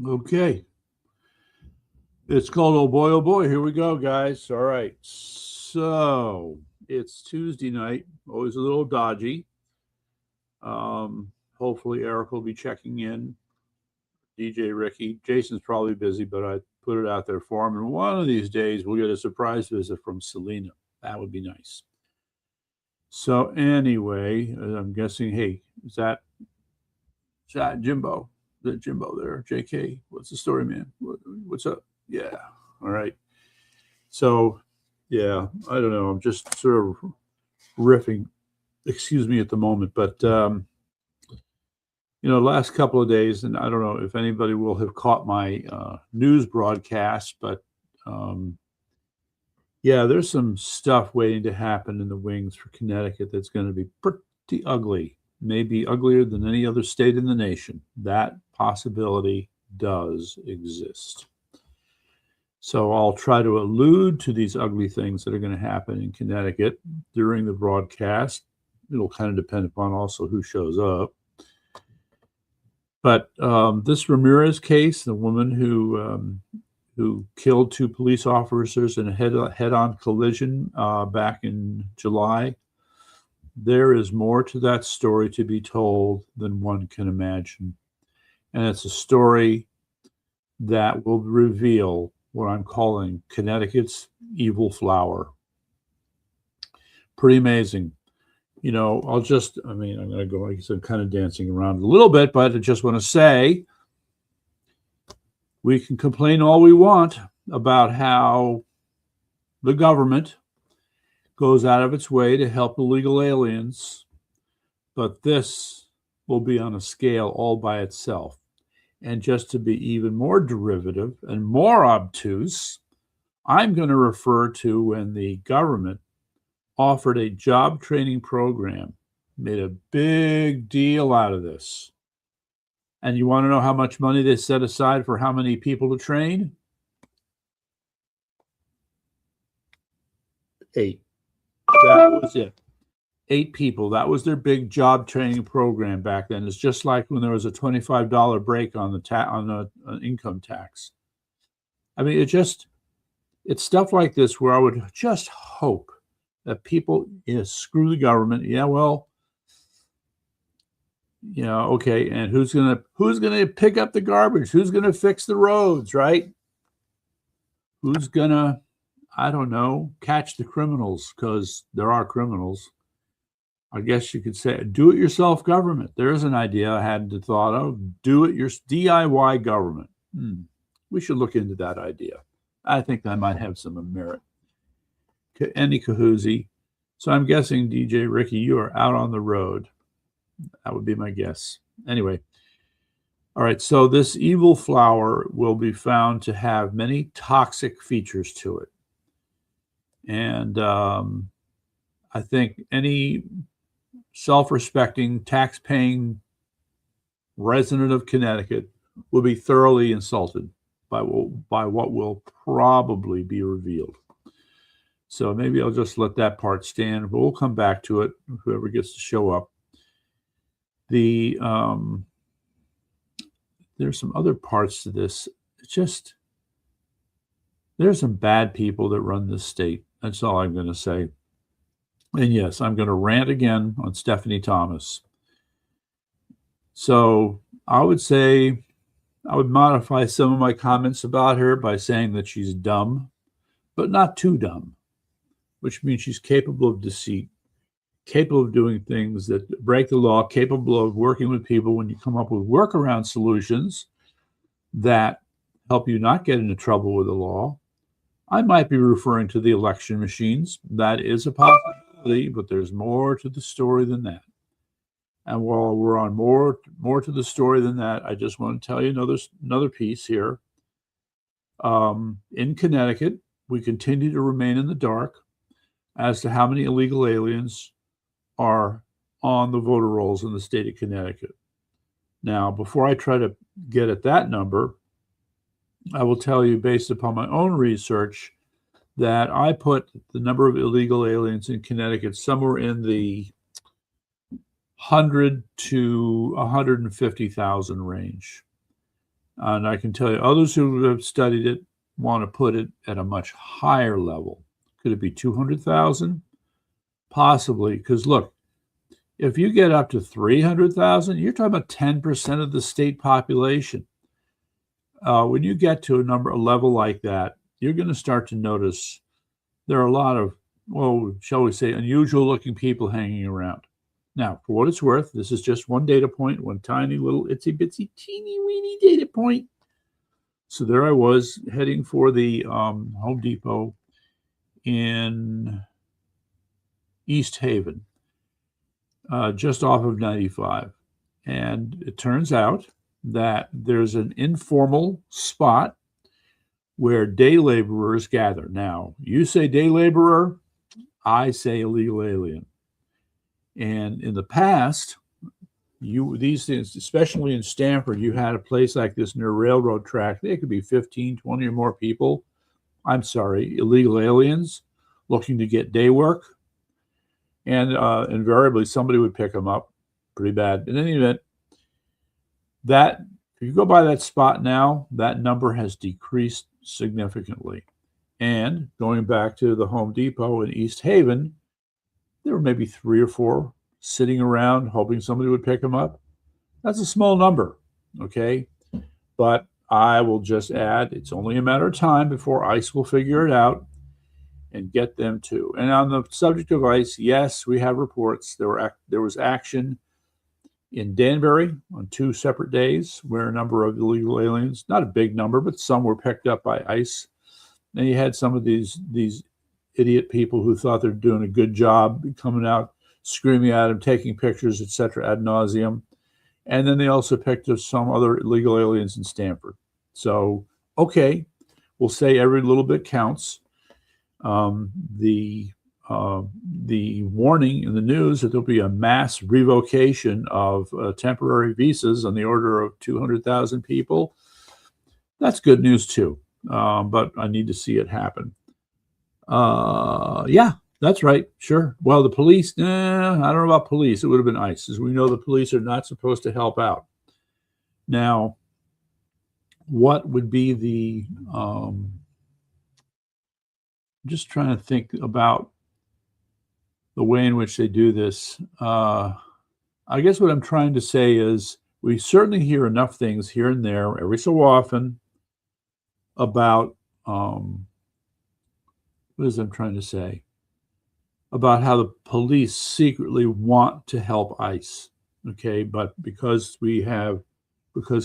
Okay. It's called oh boy. Here we go, guys. All right. So it's Tuesday night. Always a little dodgy. Hopefully Eric will be checking in. DJ Ricky. Jason's probably busy, but I put it out there for him. And one of these days we'll get a surprise visit from Selena. That would be nice. So anyway, I'm guessing, hey, is that Jimbo? Is that Jimbo there? JK? What's the story, man? What's up? Yeah. All right. So, yeah, I don't know. I'm just sort of riffing, excuse me, at the moment. But, last couple of days, and I don't know if anybody will have caught my news broadcast, but um, yeah, there's some stuff waiting to happen in the wings for Connecticut that's going to be pretty ugly, maybe uglier than any other state in the nation. That possibility does exist. So I'll try to allude to these ugly things that are going to happen in Connecticut during the broadcast. It'll kind of depend upon also who shows up. But this Ramirez case, the woman who killed two police officers in a head-on collision back in July, there is more to that story to be told than one can imagine. And it's a story that will reveal what I'm calling Connecticut's evil flower. Pretty amazing. I'm going to go, like I said, kind of dancing around a little bit, but I just want to say we can complain all we want about how the government goes out of its way to help illegal aliens, but this will be on a scale all by itself. And just to be even more derivative and more obtuse, I'm going to refer to when the government offered a job training program, made a big deal out of this. And you want to know how much money they set aside for how many people to train? 8. That was it. 8 people. That was their big job training program back then. It's just like when there was a $25 break on the income tax. I mean, it's stuff like this where I would just hope that people, screw the government. Yeah, well, okay. And who's gonna pick up the garbage? Who's gonna fix the roads, right? Who's gonna, I don't know, catch the criminals, because there are criminals. I guess you could say do-it-yourself government. There's an idea I hadn't thought of. DIY government. We should look into that idea. I think that might have some merit. Any Kahoozy. So I'm guessing, DJ Ricky, you are out on the road. That would be my guess. Anyway. All right. So this evil flower will be found to have many toxic features to it. And I think any self-respecting, tax-paying resident of Connecticut will be thoroughly insulted by what will probably be revealed. So maybe I'll just let that part stand, but we'll come back to it, whoever gets to show up. There's some other parts to this. There's some bad people that run this state. That's all I'm going to say. And yes, I'm going to rant again on Stephanie Thomas. So I would say I would modify some of my comments about her by saying that she's dumb, but not too dumb, which means she's capable of deceit, capable of doing things that break the law, capable of working with people when you come up with workaround solutions that help you not get into trouble with the law. I might be referring to the election machines. That is a possibility, but there's more to the story than that. And while we're on more to the story than that, I just want to tell you another piece here. In Connecticut, we continue to remain in the dark as to how many illegal aliens are on the voter rolls in the state of Connecticut. Now, before I try to get at that number, I will tell you, based upon my own research, that I put the number of illegal aliens in Connecticut somewhere in the 100 to 150,000 range. And I can tell you others who have studied it want to put it at a much higher level. Could it be 200,000? Possibly, because look, if you get up to 300,000, you're talking about 10% of the state population. When you get to a level like that, you're going to start to notice there are a lot of, well, shall we say, unusual looking people hanging around. Now, for what it's worth, this is just one data point, one tiny little itsy bitsy teeny weeny data point. So there I was heading for the Home Depot in East Haven, just off of 95. And it turns out that there's an informal spot where day laborers gather. Now, you say day laborer, I say illegal alien. And in the past, these things, especially in Stamford, you had a place like this near a railroad track. There could be 15, 20 or more people. I'm sorry, illegal aliens looking to get day work. And invariably, somebody would pick them up pretty bad. In any event, if you go by that spot now, that number has decreased significantly. And going back to the Home Depot in East Haven, there were maybe 3 or 4 sitting around hoping somebody would pick them up. That's a small number, okay? But I will just add, it's only a matter of time before ICE will figure it out and get them too. And on the subject of ICE, yes, we have reports. There was action in Danbury on 2 separate days where a number of illegal aliens, not a big number, but some were picked up by ICE. And you had some of these idiot people who thought they're doing a good job coming out, screaming at them, taking pictures, etc., ad nauseum. And then they also picked up some other illegal aliens in Stamford. So, okay, we'll say every little bit counts. The warning in the news that there'll be a mass revocation of temporary visas on the order of 200,000 people, that's good news too. But I need to see it happen. Yeah, that's right. Sure. Well, the police, I don't know about police. It would have been ICE. As we know, the police are not supposed to help out. Now, what would be the, just trying to think about the way in which they do this. I guess what I'm trying to say is we certainly hear enough things here and there every so often about, what is I'm trying to say? About how the police secretly want to help ICE, okay? But because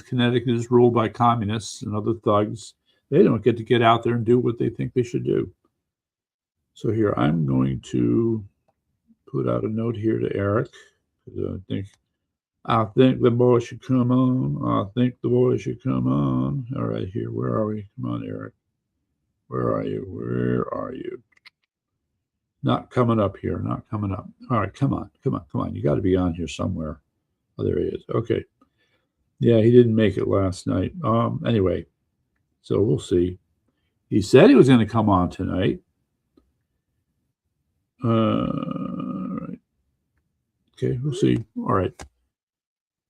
Connecticut is ruled by communists and other thugs, they don't get out there and do what they think they should do. So here, I'm going to put out a note here to Eric, because I think the boy should come on. I think the boy should come on. All right, here, where are we? Come on, Eric. Where are you? Where are you? Not coming up here, not coming up. All right, come on. You got to be on here somewhere. Oh, there he is. Okay. Yeah, he didn't make it last night. Anyway, so we'll see. He said he was going to come on tonight. All right. Okay, we'll see. All right.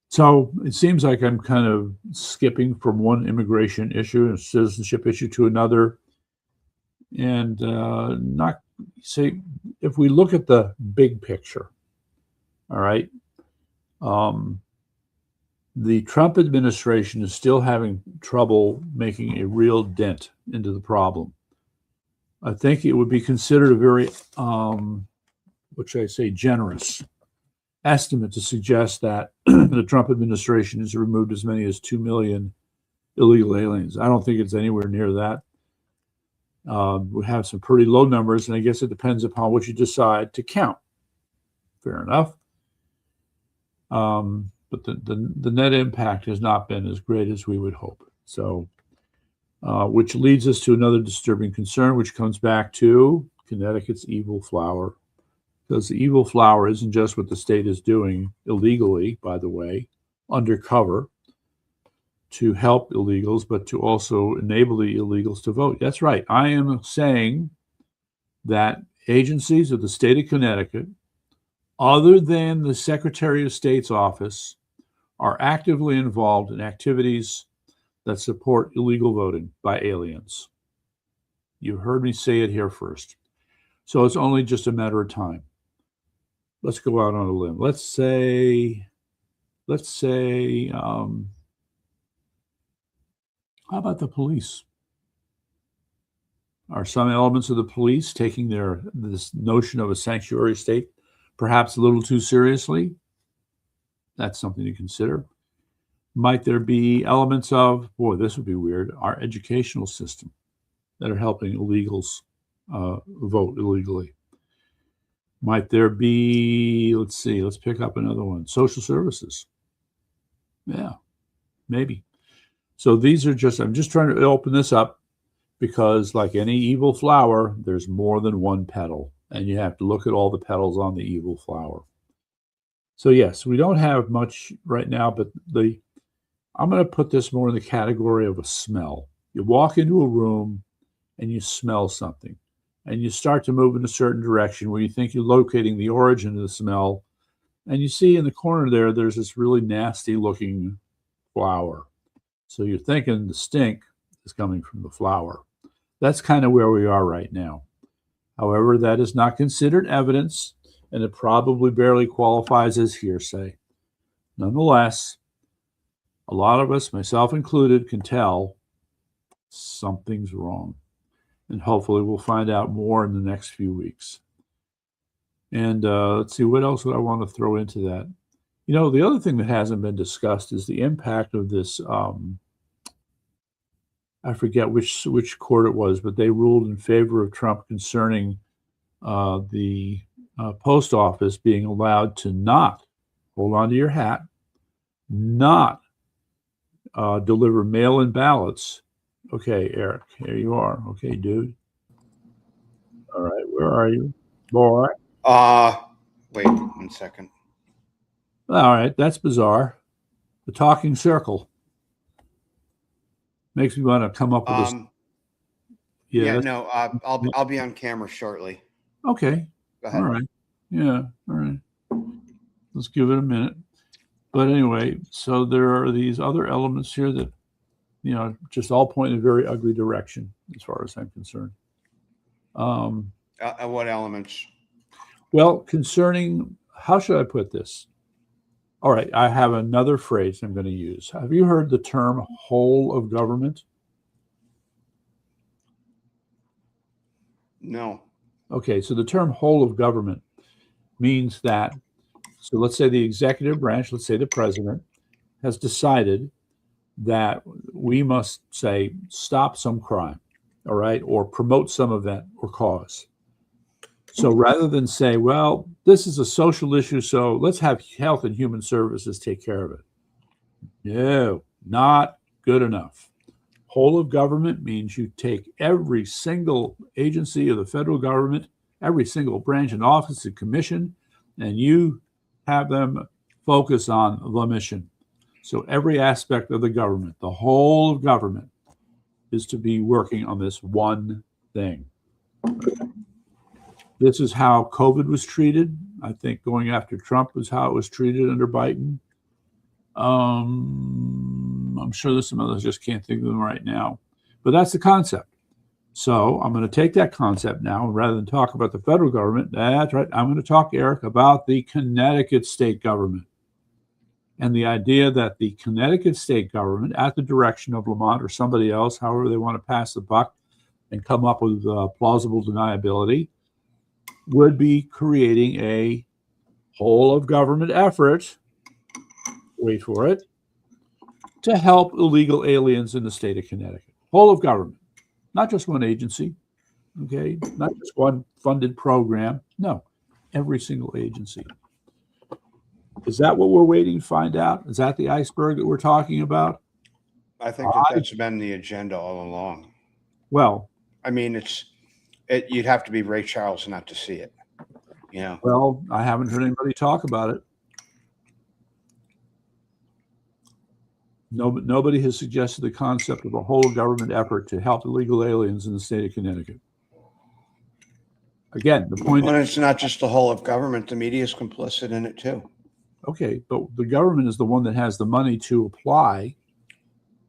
So it seems like I'm kind of skipping from one immigration issue and citizenship issue to another. And not say, if we look at the big picture, all right, the Trump administration is still having trouble making a real dent into the problem. I think it would be considered a very, what should I say, generous estimate to suggest that the Trump administration has removed as many as 2 million illegal aliens. I don't think it's anywhere near that. We have some pretty low numbers, and I guess it depends upon what you decide to count. Fair enough. But the net impact has not been as great as we would hope. So, which leads us to another disturbing concern, which comes back to Connecticut's evil flower. Because the evil flower isn't just what the state is doing illegally, by the way, undercover, to help illegals, but to also enable the illegals to vote. That's right. I am saying that agencies of the state of Connecticut, other than the Secretary of State's office, are actively involved in activities that support illegal voting by aliens. You heard me say it here first. So it's only just a matter of time. Let's go out on a limb. Let's say, how about the police? Are some elements of the police taking this notion of a sanctuary state perhaps a little too seriously? That's something to consider. Might there be elements of, boy, this would be weird, our educational system that are helping illegals vote illegally? Might there be, let's pick up another one, social services? Yeah, maybe. So these are I'm just trying to open this up because, like any evil flower, there's more than one petal, and you have to look at all the petals on the evil flower. So yes, we don't have much right now, but I'm going to put this more in the category of a smell. You walk into a room and you smell something, and you start to move in a certain direction where you think you're locating the origin of the smell, and you see in the corner there's this really nasty looking flower. So you're thinking the stink is coming from the flower. That's kind of where we are right now. However, that is not considered evidence, and it probably barely qualifies as hearsay. Nonetheless, a lot of us, myself included, can tell something's wrong. And hopefully we'll find out more in the next few weeks. And let's see, what else would I want to throw into that? You know, the other thing that hasn't been discussed is the impact of this. I forget which court it was, but they ruled in favor of Trump concerning the post office being allowed to not, hold on to your hat, not deliver mail-in ballots. Okay, Eric, here you are. Okay, dude. All right, where are you, boy? Wait 1 second. All right, that's bizarre. The talking circle makes me want to come up with this. Yeah, no, I'll be on camera shortly. Okay. Go ahead. All right. Yeah. All right. Let's give it a minute. But anyway, so there are these other elements here that, you know, just all point in a very ugly direction as far as I'm concerned. What elements? Well, concerning, how should I put this? All right, I have another phrase I'm going to use. Have you heard the term whole of government? No. Okay, so the term whole of government means that, so let's say the executive branch, let's say the president, has decided that we must say stop some crime, all right, or promote some event or cause. So rather than say, well, this is a social issue, so let's have Health and Human Services take care of it. No, not good enough. Whole of government means you take every single agency of the federal government, every single branch and office and commission, and you have them focus on the mission. So every aspect of the government, the whole of government, is to be working on this one thing. This is how COVID was treated. I think going after Trump was how it was treated under Biden. I'm sure there's some others, just can't think of them right now. But that's the concept. So I'm going to take that concept now, and rather than talk about the federal government, that's right, I'm going to talk, Eric, about the Connecticut state government. And the idea that the Connecticut state government, at the direction of Lamont or somebody else, however they want to pass the buck and come up with plausible deniability, would be creating a whole of government effort, wait for it, to help illegal aliens in the state of Connecticut. Whole of government, not just one agency, okay, not just one funded program, no, every single agency. Is that what we're waiting to find out? Is that the iceberg that we're talking about? I think that's been the agenda all along. Well, I mean, you'd have to be Ray Charles not to see it. Yeah. Well, I haven't heard anybody talk about it. Nobody has suggested the concept of a whole government effort to help illegal aliens in the state of Connecticut. Again, the point is, it's not just the whole of government. The media is complicit in it too. Okay, but the government is the one that has the money to apply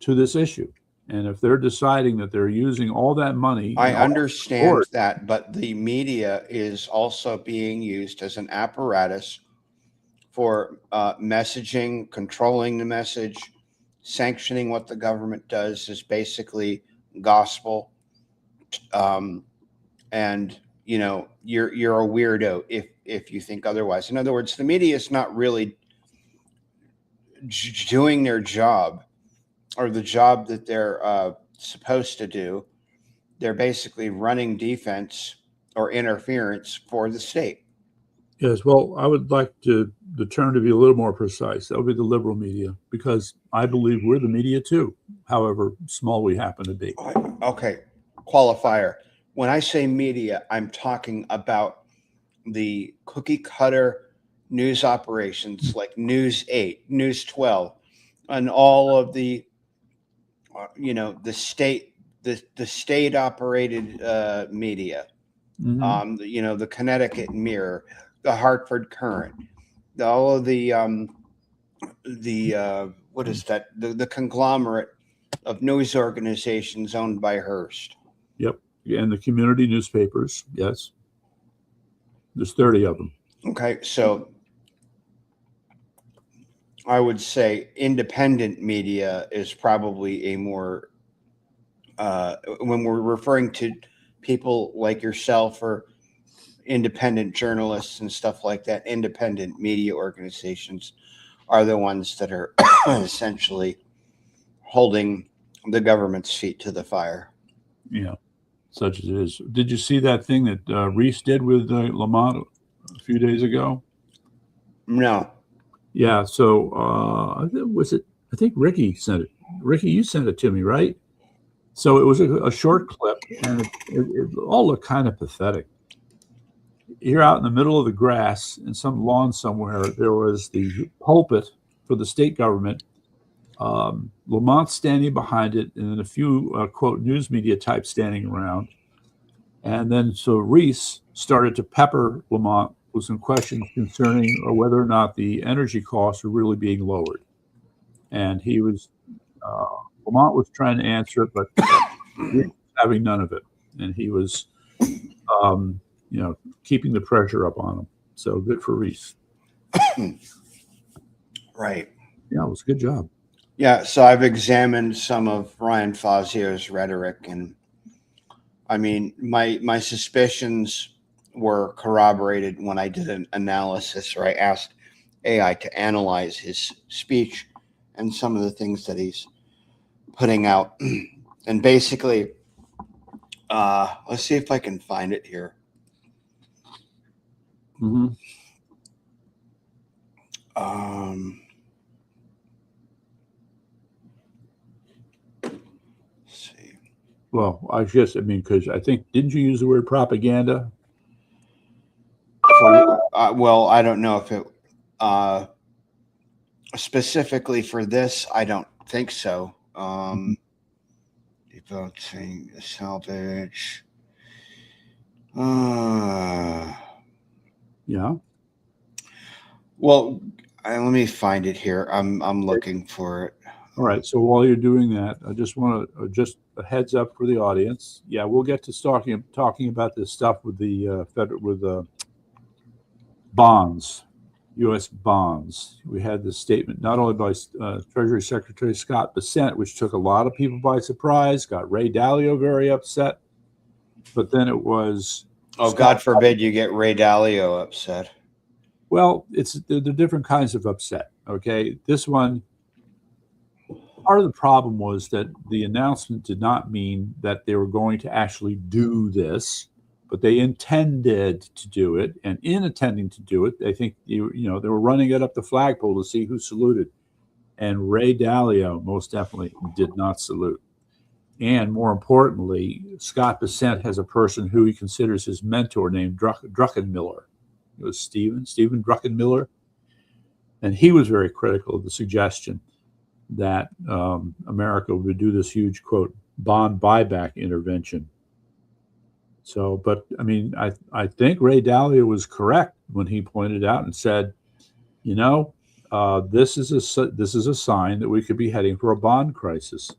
to this issue. And if they're deciding that they're using all that money, I understand that, but the media is also being used as an apparatus for messaging, controlling the message, sanctioning what the government does is basically gospel. And you're a weirdo if you think otherwise. In other words, the media is not really doing their job, or the job that they're supposed to do. They're basically running defense or interference for the state. Yes, well, I would like the term to be a little more precise. That would be the liberal media, because I believe we're the media too, however small we happen to be. Okay, qualifier. When I say media, I'm talking about the cookie cutter news operations like News 8, News 12, and all of the, the state operated media. Mm-hmm. The Connecticut Mirror, the Hartford Current, all of the what is that? The conglomerate of news organizations owned by Hearst. Yep, and the community newspapers. Yes, there's 30 of them. Okay, so I would say independent media is probably a more when we're referring to people like yourself or independent journalists and stuff like that, independent media organizations are the ones that are essentially holding the government's feet to the fire. Yeah, such as it is. Did you see that thing that Reese did with Lamont a few days ago? No. Yeah, so I think Ricky sent it. Ricky, you sent it to me, right? So it was a short clip, and it all looked kind of pathetic. Here out in the middle of the grass in some lawn somewhere, there was the pulpit for the state government, Lamont standing behind it, and then a few, quote, news media types standing around. And then so Reese started to pepper Lamont with some questions concerning whether or not the energy costs are really being lowered. And he was, Lamont was trying to answer it, but Reese was having none of it. And he was, keeping the pressure up on him. So good for Reese. Right. Yeah, it was a good job. Yeah, so I've examined some of Ryan Fazio's rhetoric, and I mean, my suspicions were corroborated when I did an analysis, or I asked AI to analyze his speech and some of the things that he's putting out. And basically, let's see if I can find it here. Mm-hmm. Let's see. Well, because I think, didn't you use the word propaganda? Well, I don't know if it specifically for this. I don't think so. Devoting salvage. Yeah. Well, let me find it here. I'm looking for it. All right. So while you're doing that, I just want to just a heads up for the audience. Yeah, we'll get to talking about this stuff with the bonds, U.S. bonds. We had this statement not only by Treasury Secretary Scott Bessent, which took a lot of people by surprise, got Ray Dalio very upset, but then it was. Oh, God forbid you get Ray Dalio upset. Well, they're different kinds of upset. Okay, this one. Part of the problem was that the announcement did not mean that they were going to actually do this, but they intended to do it. And in intending to do it, they think they were running it up the flagpole to see who saluted. And Ray Dalio most definitely did not salute. And more importantly, Scott Bessent has a person who he considers his mentor named Druckenmiller. It was Stephen Druckenmiller. And he was very critical of the suggestion that America would do this huge, quote, bond buyback intervention. So, but I mean, I think Ray Dalio was correct when he pointed out and said, this is a sign that we could be heading for a bond crisis.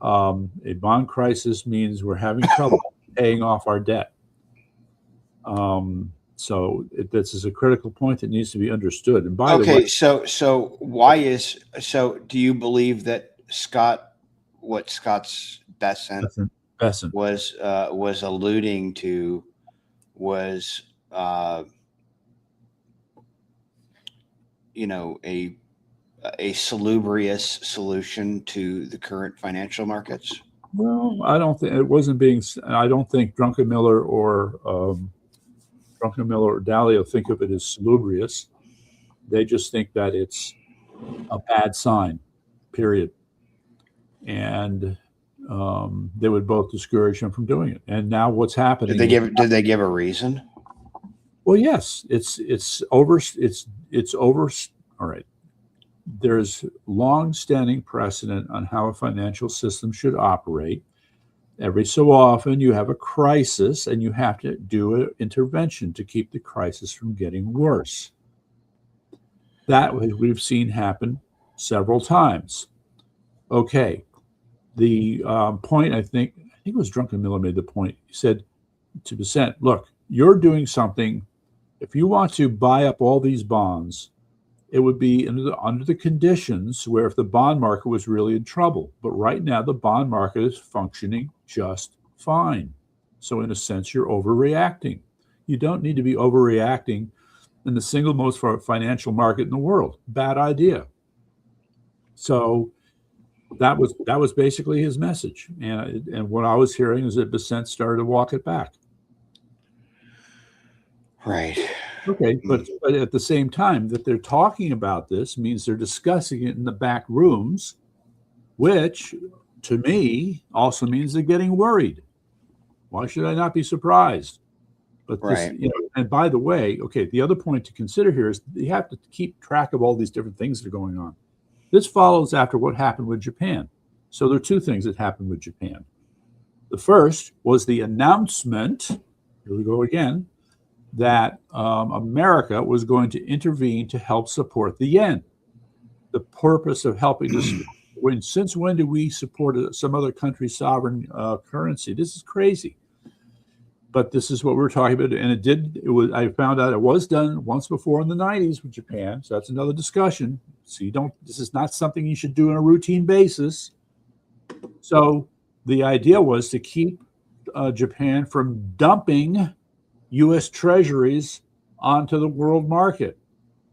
A bond crisis means we're having trouble paying off our debt. So this is a critical point that needs to be understood. And by the way, so do you believe that Scott's Besant was alluding to was a salubrious solution to the current financial markets? Well, I don't think it wasn't being. I don't think Druckenmiller or Dalio think of it as salubrious. They just think that it's a bad sign, period. And they would both discourage him from doing it. And now what's happening? Did they give a reason? Well, yes, it's over. All right. There's long-standing precedent on how a financial system should operate. Every so often, you have a crisis, and you have to do an intervention to keep the crisis from getting worse. That we've seen happen several times. Okay, the point I think it was Druckenmiller made the point. He said to Besant, "Look, you're doing something. If you want to buy up all these bonds, it would be under the conditions where if the bond market was really in trouble. But right now, the bond market is functioning just fine. So in a sense, you're overreacting. You don't need to be overreacting in the single most financial market in the world. Bad idea." So that was basically his message. And what I was hearing is that Besant started to walk it back. Right. Okay, but at the same time that they're talking about this means they're discussing it in the back rooms, which to me also means they're getting worried. Why should I not be surprised? But this, right. And by the way, okay, the other point to consider here is you have to keep track of all these different things that are going on. This follows after what happened with Japan. So there are two things that happened with Japan. The first was the announcement, here we go again, that America was going to intervene to help support the yen. The purpose of helping us, since when do we support some other country's sovereign currency? This is crazy. But this is what we're talking about. And I found out it was done once before in the 90s with Japan. So that's another discussion. So this is not something you should do on a routine basis. So the idea was to keep Japan from dumping U.S. treasuries onto the world market,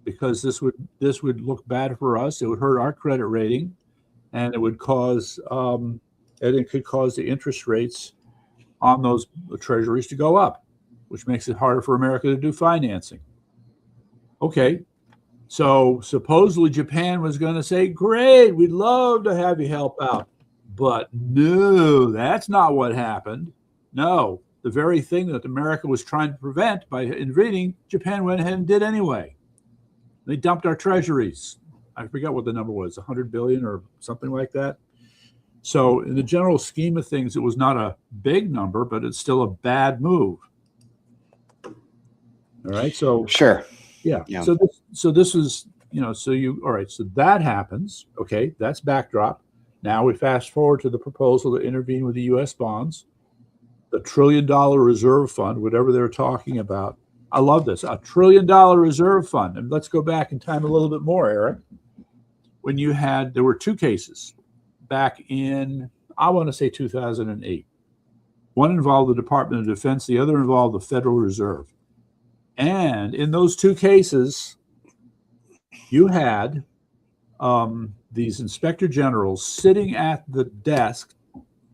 because this would look bad for us. It would hurt our credit rating, and it would cause it could cause the interest rates on those treasuries to go up, which makes it harder for America to do financing. Okay, so supposedly Japan was going to say, "Great, we'd love to have you help out," but no, that's not what happened. No. The very thing that America was trying to prevent by invading, Japan went ahead and did anyway. They dumped our treasuries. I forget what the number was, 100 billion or something like that. So in the general scheme of things, it was not a big number, but it's still a bad move. All right. So sure. Yeah. So this is, all right. So that happens. Okay. That's backdrop. Now we fast forward to the proposal to intervene with the U.S. bonds. The $1 trillion reserve fund, whatever they're talking about. I love this, $1 trillion reserve fund. And let's go back in time a little bit more, Eric. When there were two cases back in, I want to say 2008. One involved the Department of Defense, the other involved the Federal Reserve. And in those two cases, you had these inspector generals sitting at the desk.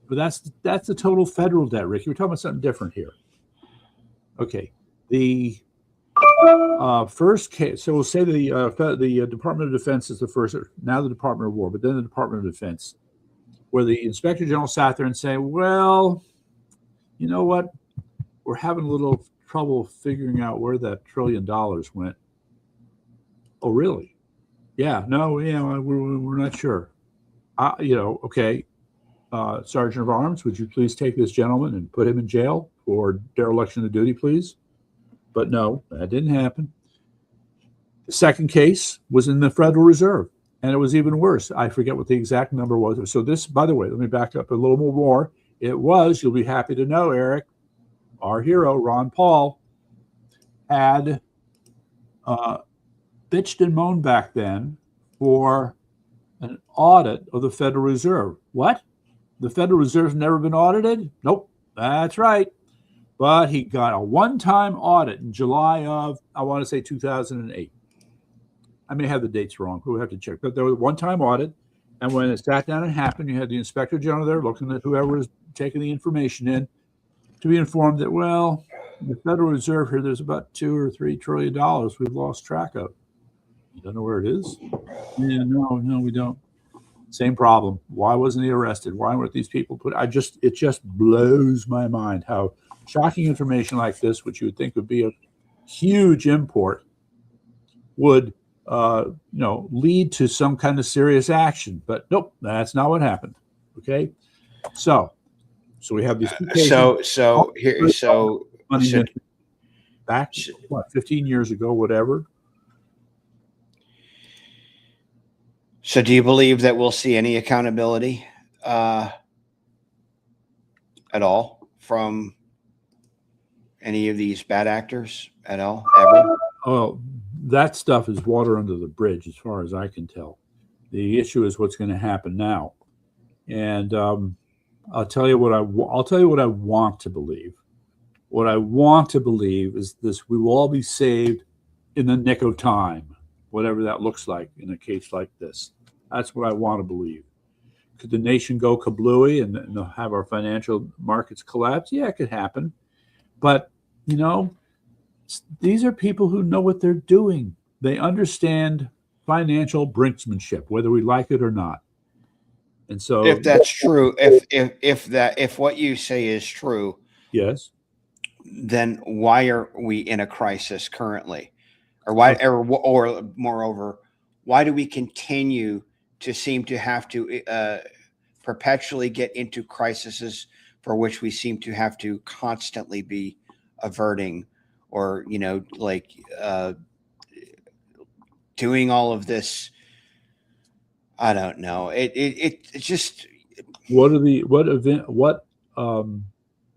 But that's the total federal debt, Rick. We're talking about something different here. Okay, the first case. So we'll say the Department of Defense is the first. Now the Department of War, but then the Department of Defense, where the inspector general sat there and say, "Well, you know what? We're having a little trouble figuring out where that $1 trillion went." Oh, really? Yeah. No. We're not sure. Okay. Sergeant of Arms, would you please take this gentleman and put him in jail for dereliction of duty, please? But no, that didn't happen. The second case was in the Federal Reserve, and it was even worse. I forget what the exact number was. So this, by the way, let me back up a little more. It was, you'll be happy to know, Eric, our hero, Ron Paul, had bitched and moaned back then for an audit of the Federal Reserve. What? The Federal Reserve's never been audited? Nope, that's right. But he got a one-time audit in July of, I want to say 2008. I may have the dates wrong. We'll have to check. But there was a one-time audit, and when it sat down and happened, you had the Inspector General there looking at whoever was taking the information in to be informed that, well, the Federal Reserve here, there's about $2 or $3 trillion we've lost track of. You don't know where it is? Yeah, no, we don't. Same problem. Why wasn't he arrested? Why weren't these people put? It just blows my mind how shocking information like this, which you would think would be a huge import, would lead to some kind of serious action. But nope, that's not what happened. Okay, so we have these. Back what 15 years ago, whatever. So do you believe that we'll see any accountability at all from any of these bad actors at all, ever? Oh, that stuff is water under the bridge as far as I can tell. The issue is what's going to happen now. And I'll tell you what I want to believe. What I want to believe is this: we will all be saved in the nick of time, whatever that looks like in a case like this. That's what I want to believe. Could the nation go kablooey and have our financial markets collapse? Yeah, it could happen. But, these are people who know what they're doing. They understand financial brinksmanship, whether we like it or not. And so, if that's true, if what you say is true, yes, then why are we in a crisis currently, or moreover, why do we continue to seem to have to perpetually get into crises for which we seem to have to constantly be averting, or doing all of this? I don't know. It just. What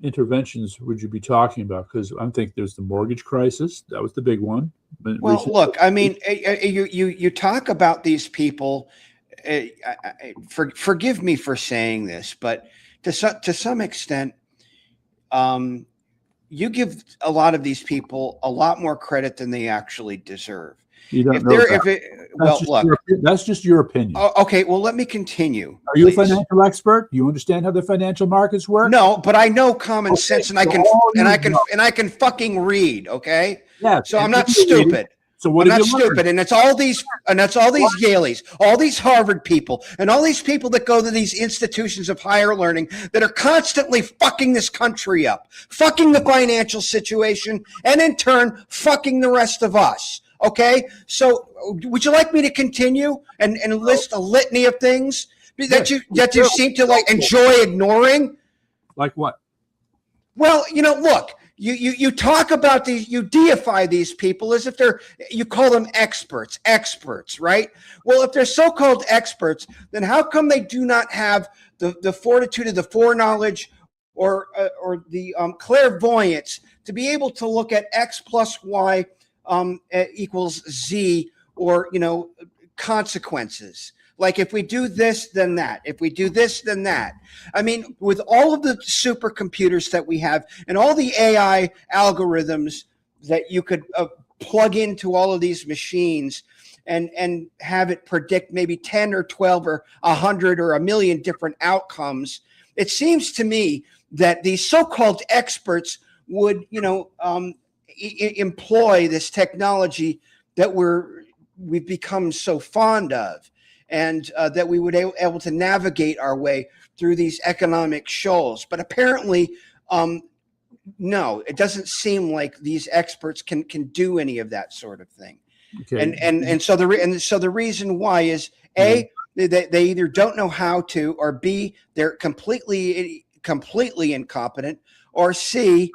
interventions would you be talking about? Because I think there's the mortgage crisis. That was the big one. Well, recently. Look, I mean, you talk about these people. Forgive me for saying this, but to some extent, you give a lot of these people a lot more credit than they actually deserve. You don't know that. That's just your opinion. Okay, well, let me continue. Are you a financial expert? Do you understand how the financial markets work? No, but I know common sense, and I can fucking read. Okay, yeah. So I'm not stupid. So what? I'm not stupid, and it's all these Yaleys, all these Harvard people, and all these people that go to these institutions of higher learning that are constantly fucking this country up, fucking the financial situation, and in turn, fucking the rest of us. Okay, so would you like me to continue and list a litany of things that you seem to enjoy ignoring? Like what? Well, look, you talk about these, you deify these people as if you call them experts, right? Well, if they're so-called experts, then how come they do not have the fortitude of the foreknowledge or the clairvoyance to be able to look at X plus Y equals Z, or consequences, like if we do this then that, if we do this then that. I mean, with all of the supercomputers that we have and all the AI algorithms that you could plug into all of these machines and have it predict maybe 10 or 12 or 100 or 1,000,000 different outcomes, it seems to me that these so-called experts would employ this technology that we've become so fond of, and that we would be able to navigate our way through these economic shoals. But apparently, no, it doesn't seem like these experts can do any of that sort of thing. Okay. And so the reason why is A, they either don't know how to, or B, they're completely incompetent, or C,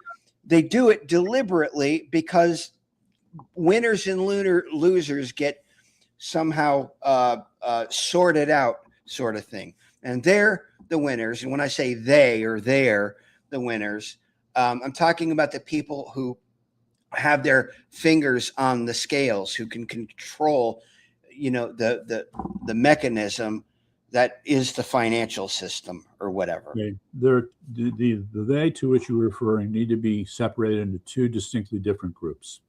they do it deliberately because winners and losers get somehow sorted out, sort of thing. And they're the winners. And when I say they or they're the winners, I'm talking about the people who have their fingers on the scales, who can control, the mechanism that is the financial system or whatever. Okay. The they to which you're referring need to be separated into two distinctly different groups.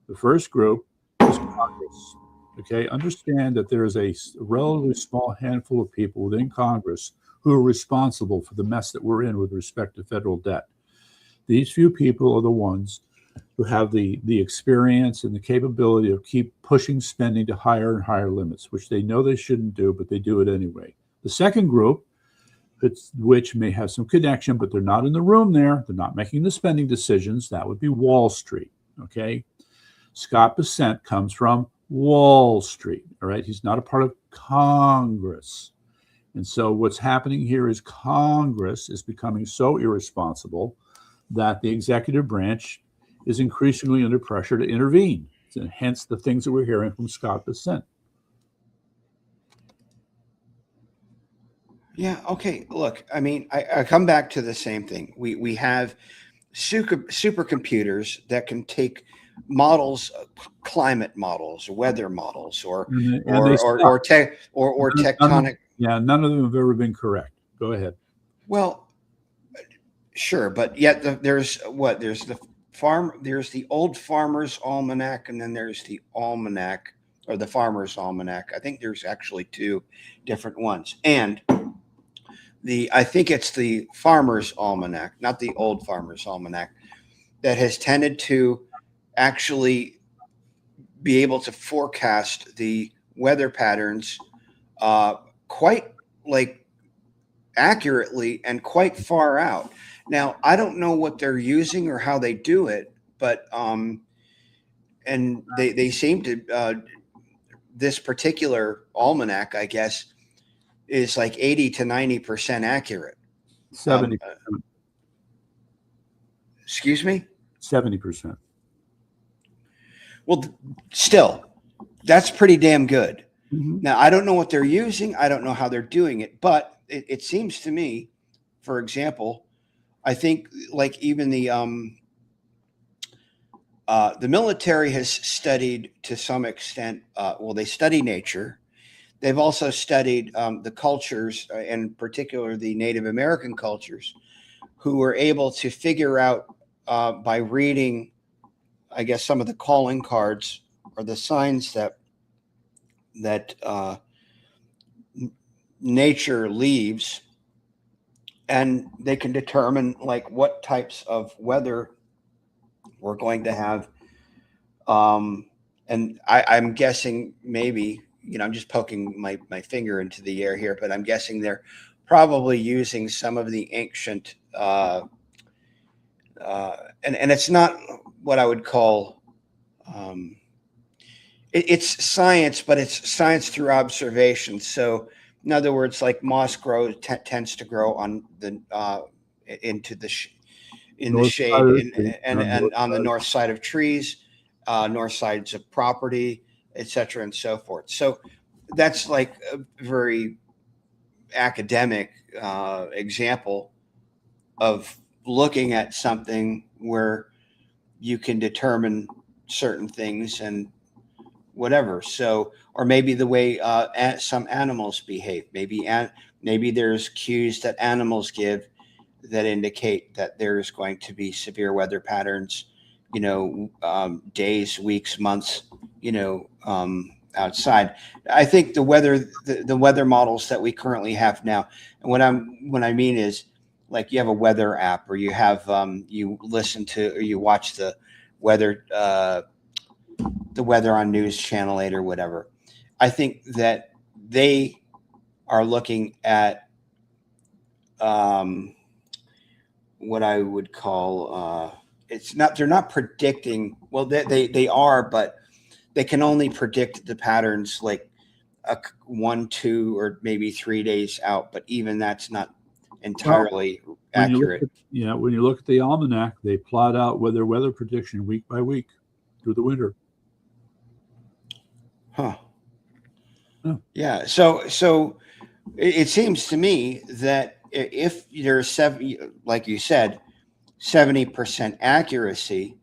The first group is Congress. Okay, understand that there is a relatively small handful of people within Congress who are responsible for the mess that we're in with respect to federal debt. These few people are the ones who have the experience and the capability of keep pushing spending to higher and higher limits, which they know they shouldn't do, but they do it anyway. The second group, which may have some connection, but they're not in the room there, they're not making the spending decisions, that would be Wall Street, okay? Scott Bessent comes from Wall Street, all right? He's not a part of Congress. And so what's happening here is Congress is becoming so irresponsible that the executive branch is increasingly under pressure to intervene, and hence the things that we're hearing from Scott Bessent. Yeah. Okay. Look, I mean, I come back to the same thing. We have supercomputers that can take models, climate models, weather models, or tectonic. None of them have ever been correct. Go ahead. Well, sure, but yet there's the Old Farmer's Almanac, and then there's the Almanac, or the Farmer's Almanac. I think there's actually two different ones, and I think it's the Farmer's Almanac, not the Old Farmer's Almanac, that has tended to actually be able to forecast the weather patterns quite accurately and quite far out. Now, I don't know what they're using or how they do it, but and they seem to this particular almanac, I guess, is like 80 to 90% accurate. 70%. Excuse me? 70%. Well, still, that's pretty damn good. Mm-hmm. Now, I don't know what they're using. I don't know how they're doing it, but it seems to me, for example, I think like even the military has studied to some extent. Well, they study nature. They've also studied the cultures, in particular the Native American cultures, who were able to figure out by reading, I guess, some of the calling cards or the signs that nature leaves, and they can determine like what types of weather we're going to have. And I'm guessing maybe, I'm just poking my finger into the air here, but I'm guessing they're probably using some of the ancient, and it's not what I would call, it's science, but it's science through observation. So in other words, like moss tends to grow on the in the shade and on the north side of trees, north sides of property, etc., and so forth. So that's like a very academic example of looking at something where you can determine certain things and whatever. So, or maybe the way some animals behave. Maybe there's cues that animals give that indicate that there's going to be severe weather patterns, days, weeks, months, outside. I think the weather models that we currently have now, and what I mean is, like, you have a weather app, or you have you listen to or you watch the weather on News Channel 8 or whatever. I think that they are looking at what I would call they're not predicting. Well, they are, but they can only predict the patterns like 1, 2, or maybe 3 days out. But even that's not entirely accurate. When you look at the almanac, they plot out weather prediction week by week through the winter. Huh. Yeah. Yeah. So it seems to me that if there's like you said, 70% accuracy.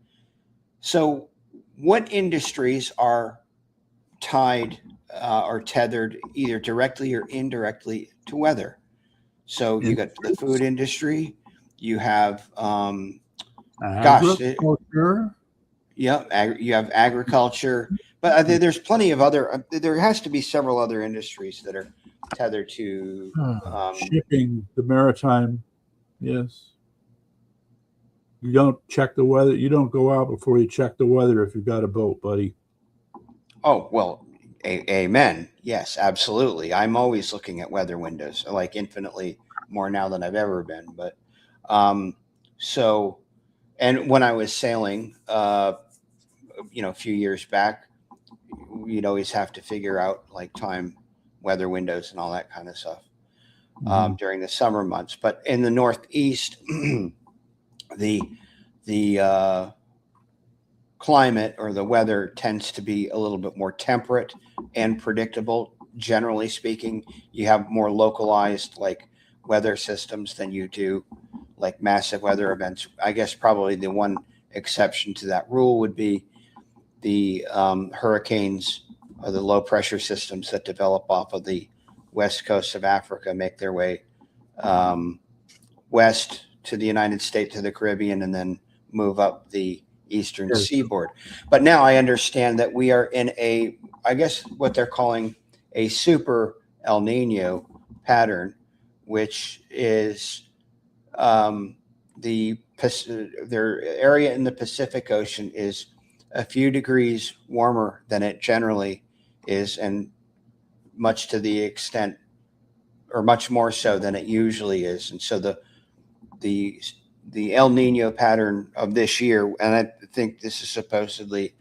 So what industries are tied or tethered either directly or indirectly to weather? So you got the food industry, you have, Agriculture. yeah, you have agriculture, but there's plenty of other. There has to be several other industries that are tethered to. Shipping, the maritime. Yes. You don't check the weather. You don't go out before you check the weather if you've got a boat, buddy. Oh well, amen. Yes, absolutely. I'm always looking at weather windows, like infinitely more now than I've ever been. But so, and when I was sailing, a few years back, you'd always have to figure out like time, weather windows, and all that kind of stuff during the summer months. But in the Northeast, the climate or the weather tends to be a little bit more temperate and predictable. Generally speaking, you have more localized like weather systems than you do like massive weather events. I guess probably the one exception to that rule would be the hurricanes or the low pressure systems that develop off of the west coast of Africa, make their way west to the United States, to the Caribbean, and then move up the eastern seaboard. But now I understand that we are in I guess what they're calling a super El Nino pattern, which is their area in the Pacific Ocean is a few degrees warmer than it generally is, and much to the extent, or much more so than it usually is. And so the El Nino pattern of this year, and I think this is supposedly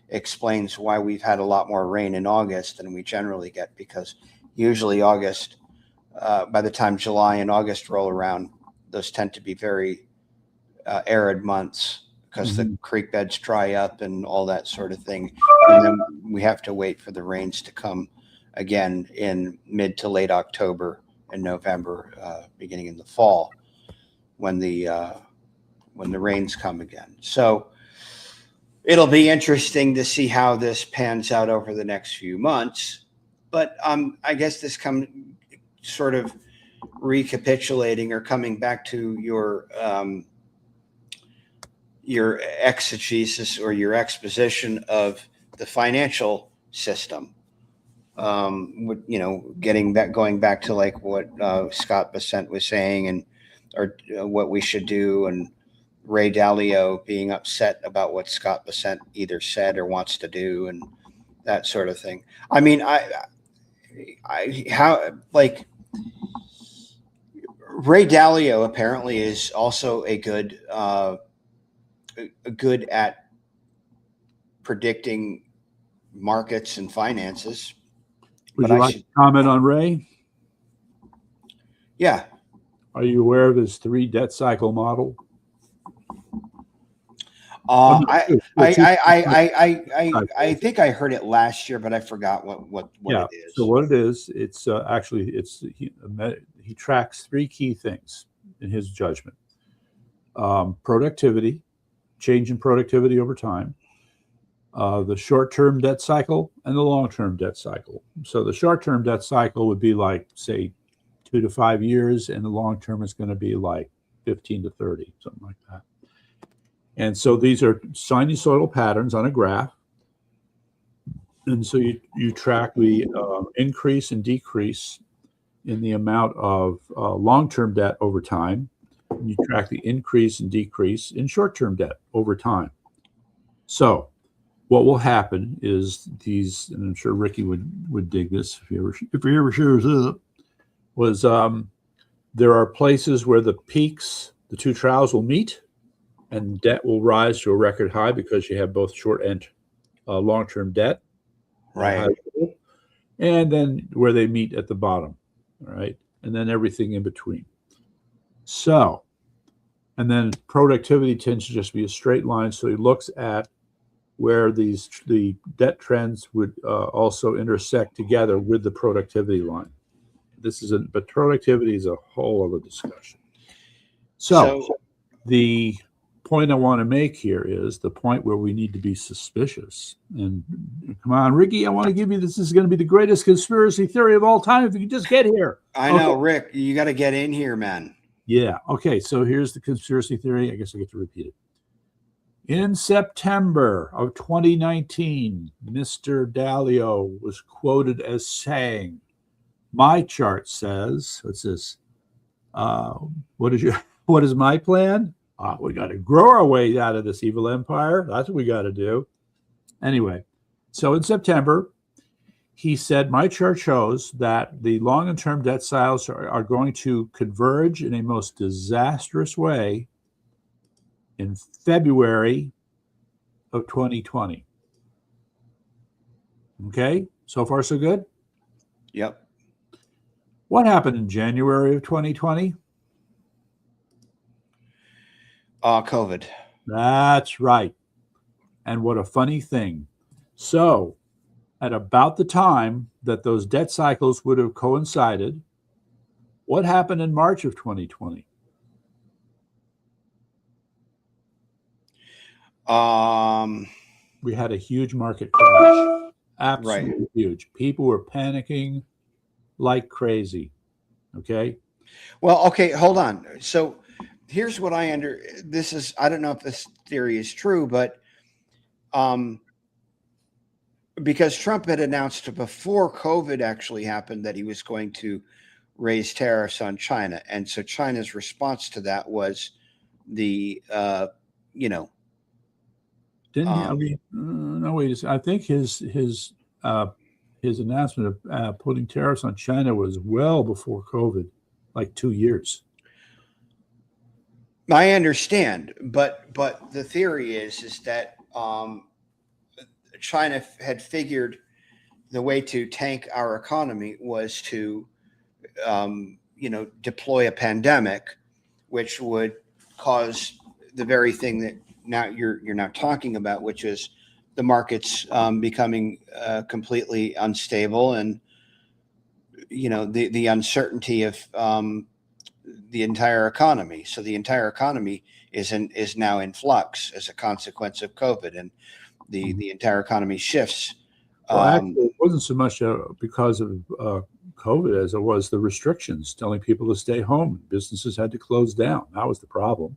explains why we've had a lot more rain in August than we generally get, because usually August, by the time July and August roll around, those tend to be very arid months because the creek beds dry up and all that sort of thing. And then we have to wait for the rains to come again in mid to late October and November, beginning in the fall, when the rains come again. So it'll be interesting to see how this pans out over the next few months. But I guess this comes sort of recapitulating or coming back to your exegesis or your exposition of the financial system. Going back to like what Scott Bessent was saying, or what we should do, and Ray Dalio being upset about what Scott Bessent either said or wants to do, and that sort of thing. I mean, Ray Dalio apparently is also a good at predicting markets and finances. Would you like to comment on Ray? Yeah. Are you aware of his 3 debt cycle model? I think I heard it last year, but I forgot what it is. So what it is, it's he tracks 3 key things in his judgment: productivity, change in productivity over time, the short-term debt cycle, and the long-term debt cycle. So the short-term debt cycle would be like, say, 2 to 5 years, and the long-term is going to be like 15 to 30, something like that. And so these are sinusoidal patterns on a graph. And so you track the increase and decrease in the amount of long-term debt over time. And you track the increase and decrease in short-term debt over time. So what will happen is these, and I'm sure Ricky would dig this if he ever shows up, was there are places where the peaks, the 2 trials will meet, and debt will rise to a record high because you have both short and long-term debt. Right. And then where they meet at the bottom, all right? And then everything in between. And then productivity tends to just be a straight line. So he looks at where the debt trends would also intersect together with the productivity line. But productivity is a whole other discussion. So the point I want to make here is the point where we need to be suspicious. And come on, Ricky, I want to give you this. This is going to be the greatest conspiracy theory of all time if you can just get here. I know, Rick, you got to get in here, man. Yeah. Okay. So here's the conspiracy theory. I guess I get to repeat it. In September of 2019, Mr. Dalio was quoted as saying, "My chart says," what's this? What is my plan? We got to grow our way out of this evil empire. That's what we got to do. Anyway, so in September, he said, "My chart shows that the long and term debt cycles are going to converge in a most disastrous way in February of 2020. Okay, so far so good? Yep. What happened in January of 2020? COVID. That's right. And what a funny thing. So, at about the time that those debt cycles would have coincided, what happened in March of 2020? We had a huge market crash. Absolutely huge. People were panicking like crazy. Okay. Well, okay, hold on. So here's what I don't know if this theory is true, but because Trump had announced before COVID actually happened that he was going to raise tariffs on China. And so China's response to that was the, no, wait. I think his announcement of putting tariffs on China was well before COVID, like 2 years. I understand, but the theory is that China had figured the way to tank our economy was to deploy a pandemic, which would cause the very thing that now you're now talking about, which is the markets becoming completely unstable, and the uncertainty of the entire economy. So the entire economy is now in flux as a consequence of COVID, and the entire economy shifts. Well, actually, it wasn't so much because of COVID as it was the restrictions telling people to stay home. Businesses had to close down. That was the problem.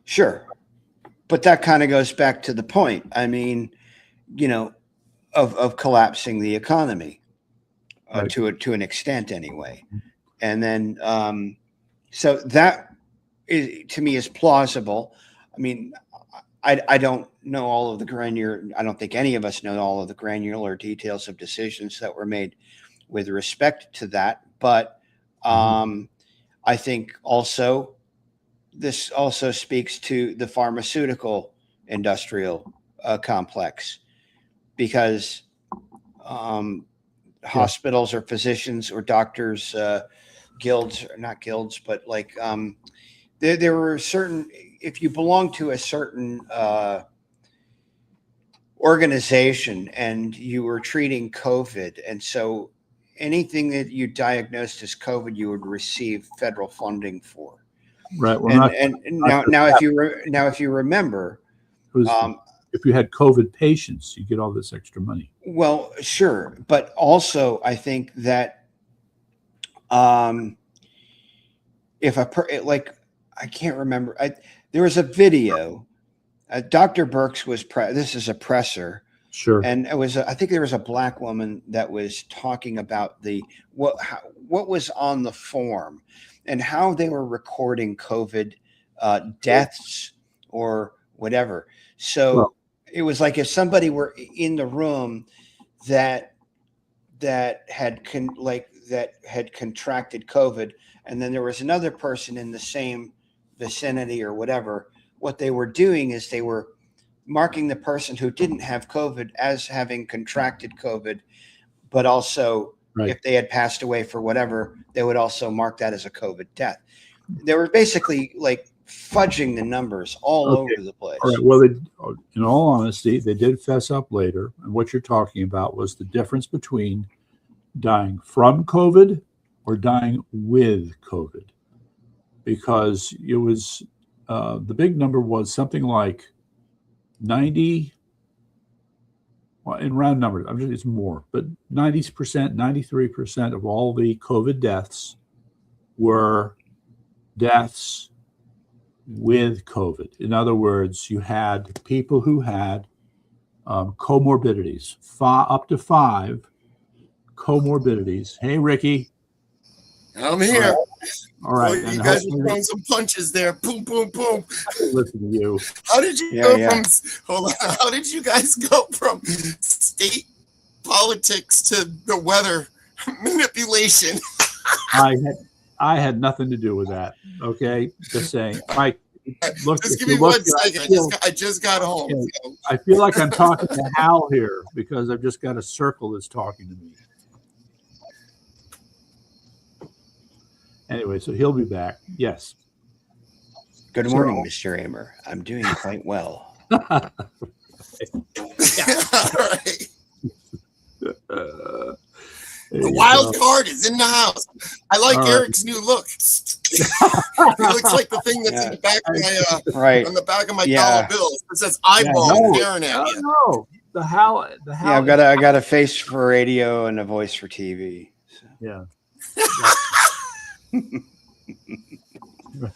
Sure. But that kind of goes back to the point. I mean, of collapsing the economy right. to an extent anyway. And then, so that to me is plausible. I mean, I don't know all of the granular, I don't think any of us know all of the granular details of decisions that were made with respect to that. But I think also this also speaks to the pharmaceutical industrial complex, because hospitals or physicians or doctors, guilds, not guilds, but like there were certain, if you belong to a certain organization and you were treating COVID, and so anything that you diagnosed as COVID, you would receive federal funding for. Right. Well, now, if you remember, if you had COVID patients, you get all this extra money. Well, sure, but also I think that if I can't remember, there was a video. Dr. Birx was this is a presser. Sure. And it was I think there was a black woman that was talking about what was on the form and how they were recording COVID deaths or whatever. So it was like if somebody were in the room that had contracted COVID, and then there was another person in the same vicinity or whatever, what they were doing is they were marking the person who didn't have COVID as having contracted COVID, but also if they had passed away for whatever, they would also mark that as a COVID death. They were basically like fudging the numbers all over the place. All right. Well, in all honesty, they did fess up later. And what you're talking about was the difference between dying from COVID or dying with COVID. Because it was, the big number was something like 90, well, in round numbers, I'm just, it's more, but 90%, 93% of all the COVID deaths were deaths with COVID. In other words, you had people who had comorbidities, up to 5 comorbidities. Hey, Ricky. I'm here. All right. Boy, you guys are throwing some punches there. Boom, boom, boom. Listen to you. How did you go from? Hold on. How did you guys go from state politics to the weather manipulation? I had nothing to do with that. Okay, just saying. Mike, look. Just give me 1 second. I just got home. Okay. So. I feel like I'm talking to Hal here because I've just got a circle that's talking to me. Anyway, so he'll be back. Yes. Good morning, Mr. Amer. I'm doing quite well. All right. The wild card is in the house. I like Eric's new look. It looks like the thing that's in the back of my on the back of my dollar bills. It says eyeball staring at you. No, the Hal. Yeah, I got a face for radio and a voice for TV. So. Yeah. Right.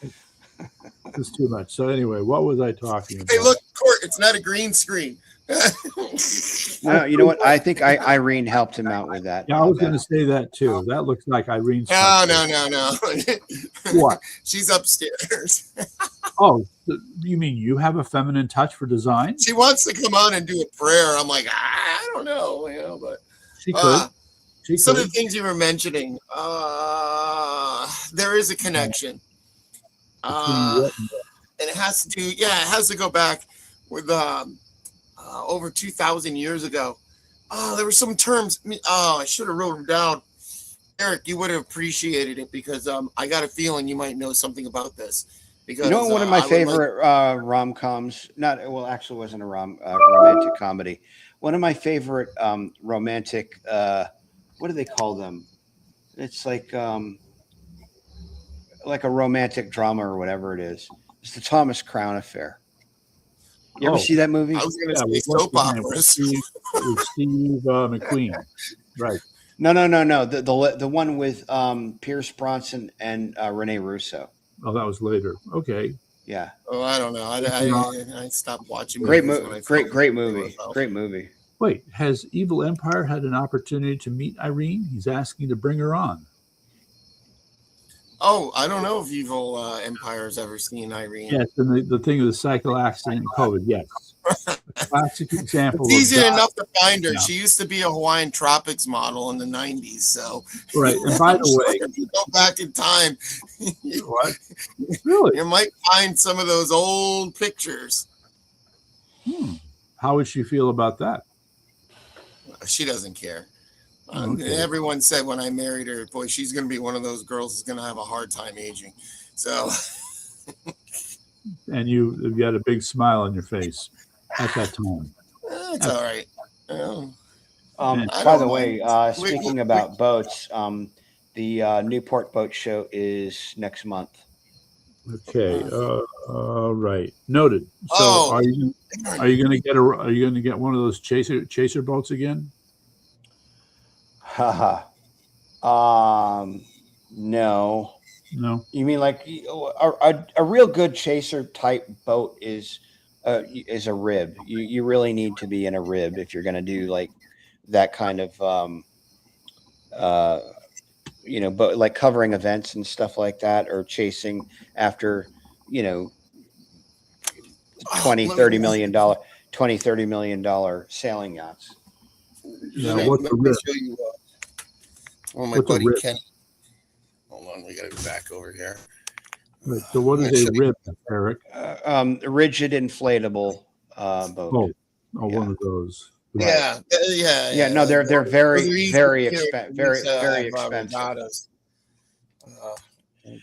It's too much. So anyway, what was I talking about? Hey, look, Court, it's not a green screen. You know what? I think Irene helped him out with that. Yeah, I was going to say that too. That looks like Irene's. No. What? She's upstairs. Oh, you mean you have a feminine touch for design? She wants to come on and do a prayer. I'm like, I don't know, but she could. Some of the things you were mentioning, there is a connection. And it has to do, it has to go back with over 2,000 years ago. There were some terms. I should have wrote them down. Eric, you would have appreciated it because I got a feeling you might know something about this. Because one of my favorite rom-coms, actually wasn't a romantic comedy. One of my favorite romantic, what do they call them? It's like a romantic drama or whatever it is. It's the Thomas Crown Affair. You ever see that movie? I was going to say soap operas. With Steve McQueen, right? No. The one with Pierce Bronson and Rene Russo. Oh, that was later. Okay. Yeah. Oh, I don't know. I stopped watching. Great movie. Great movie. Wait, has Evil Empire had an opportunity to meet Irene? He's asking to bring her on. Oh, I don't know if Evil Empire's ever seen Irene. Yes, and the thing of the cycle accident and COVID, yes. A classic example. It's easy enough to find her. Yeah. She used to be a Hawaiian Tropics model in the 90s. So right. And by the way, if you go back in time, what? Really? You might find some of those old pictures. How would she feel about that? She doesn't care. Okay. Everyone said when I married her, boy, she's going to be one of those girls who's going to have a hard time aging. So, and you've got a big smile on your face at that time. It's all right. By the way, speaking about boats, the Newport Boat Show is next month. Okay. Right. Noted. So, are you going to get one of those chaser boats again? No. You mean like a real good chaser type boat is a rib. You really need to be in a rib if you're going to do like that kind of but like covering events and stuff like that, or chasing after $20-30 million sailing yachts. What's the rib? My buddy Kenny. Hold on, we got to be back over here. Right, so what is a rib, Eric? A rigid inflatable boat. Oh, one of those. Yeah. No, they're very expensive.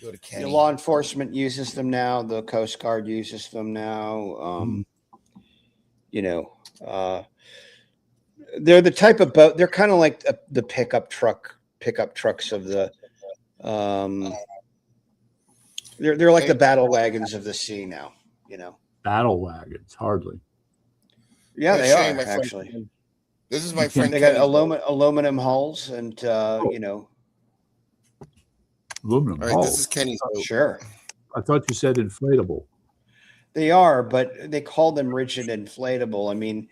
Go to The Kenny. law enforcement uses them now. The Coast Guard uses them now. You know, they're the type of boat. They're kind of like the pickup trucks of the. They're like the battle wagons of the sea now. You know. Battle wagons, hardly. Yeah, they Shane, are my friend. actually. This is my friend. They got Kenny's boat. aluminum hulls, and you know. Aluminum All right, hull. this is Kenny's boat. Sure. I thought you said inflatable. They are, but they call them rigid inflatable. I mean,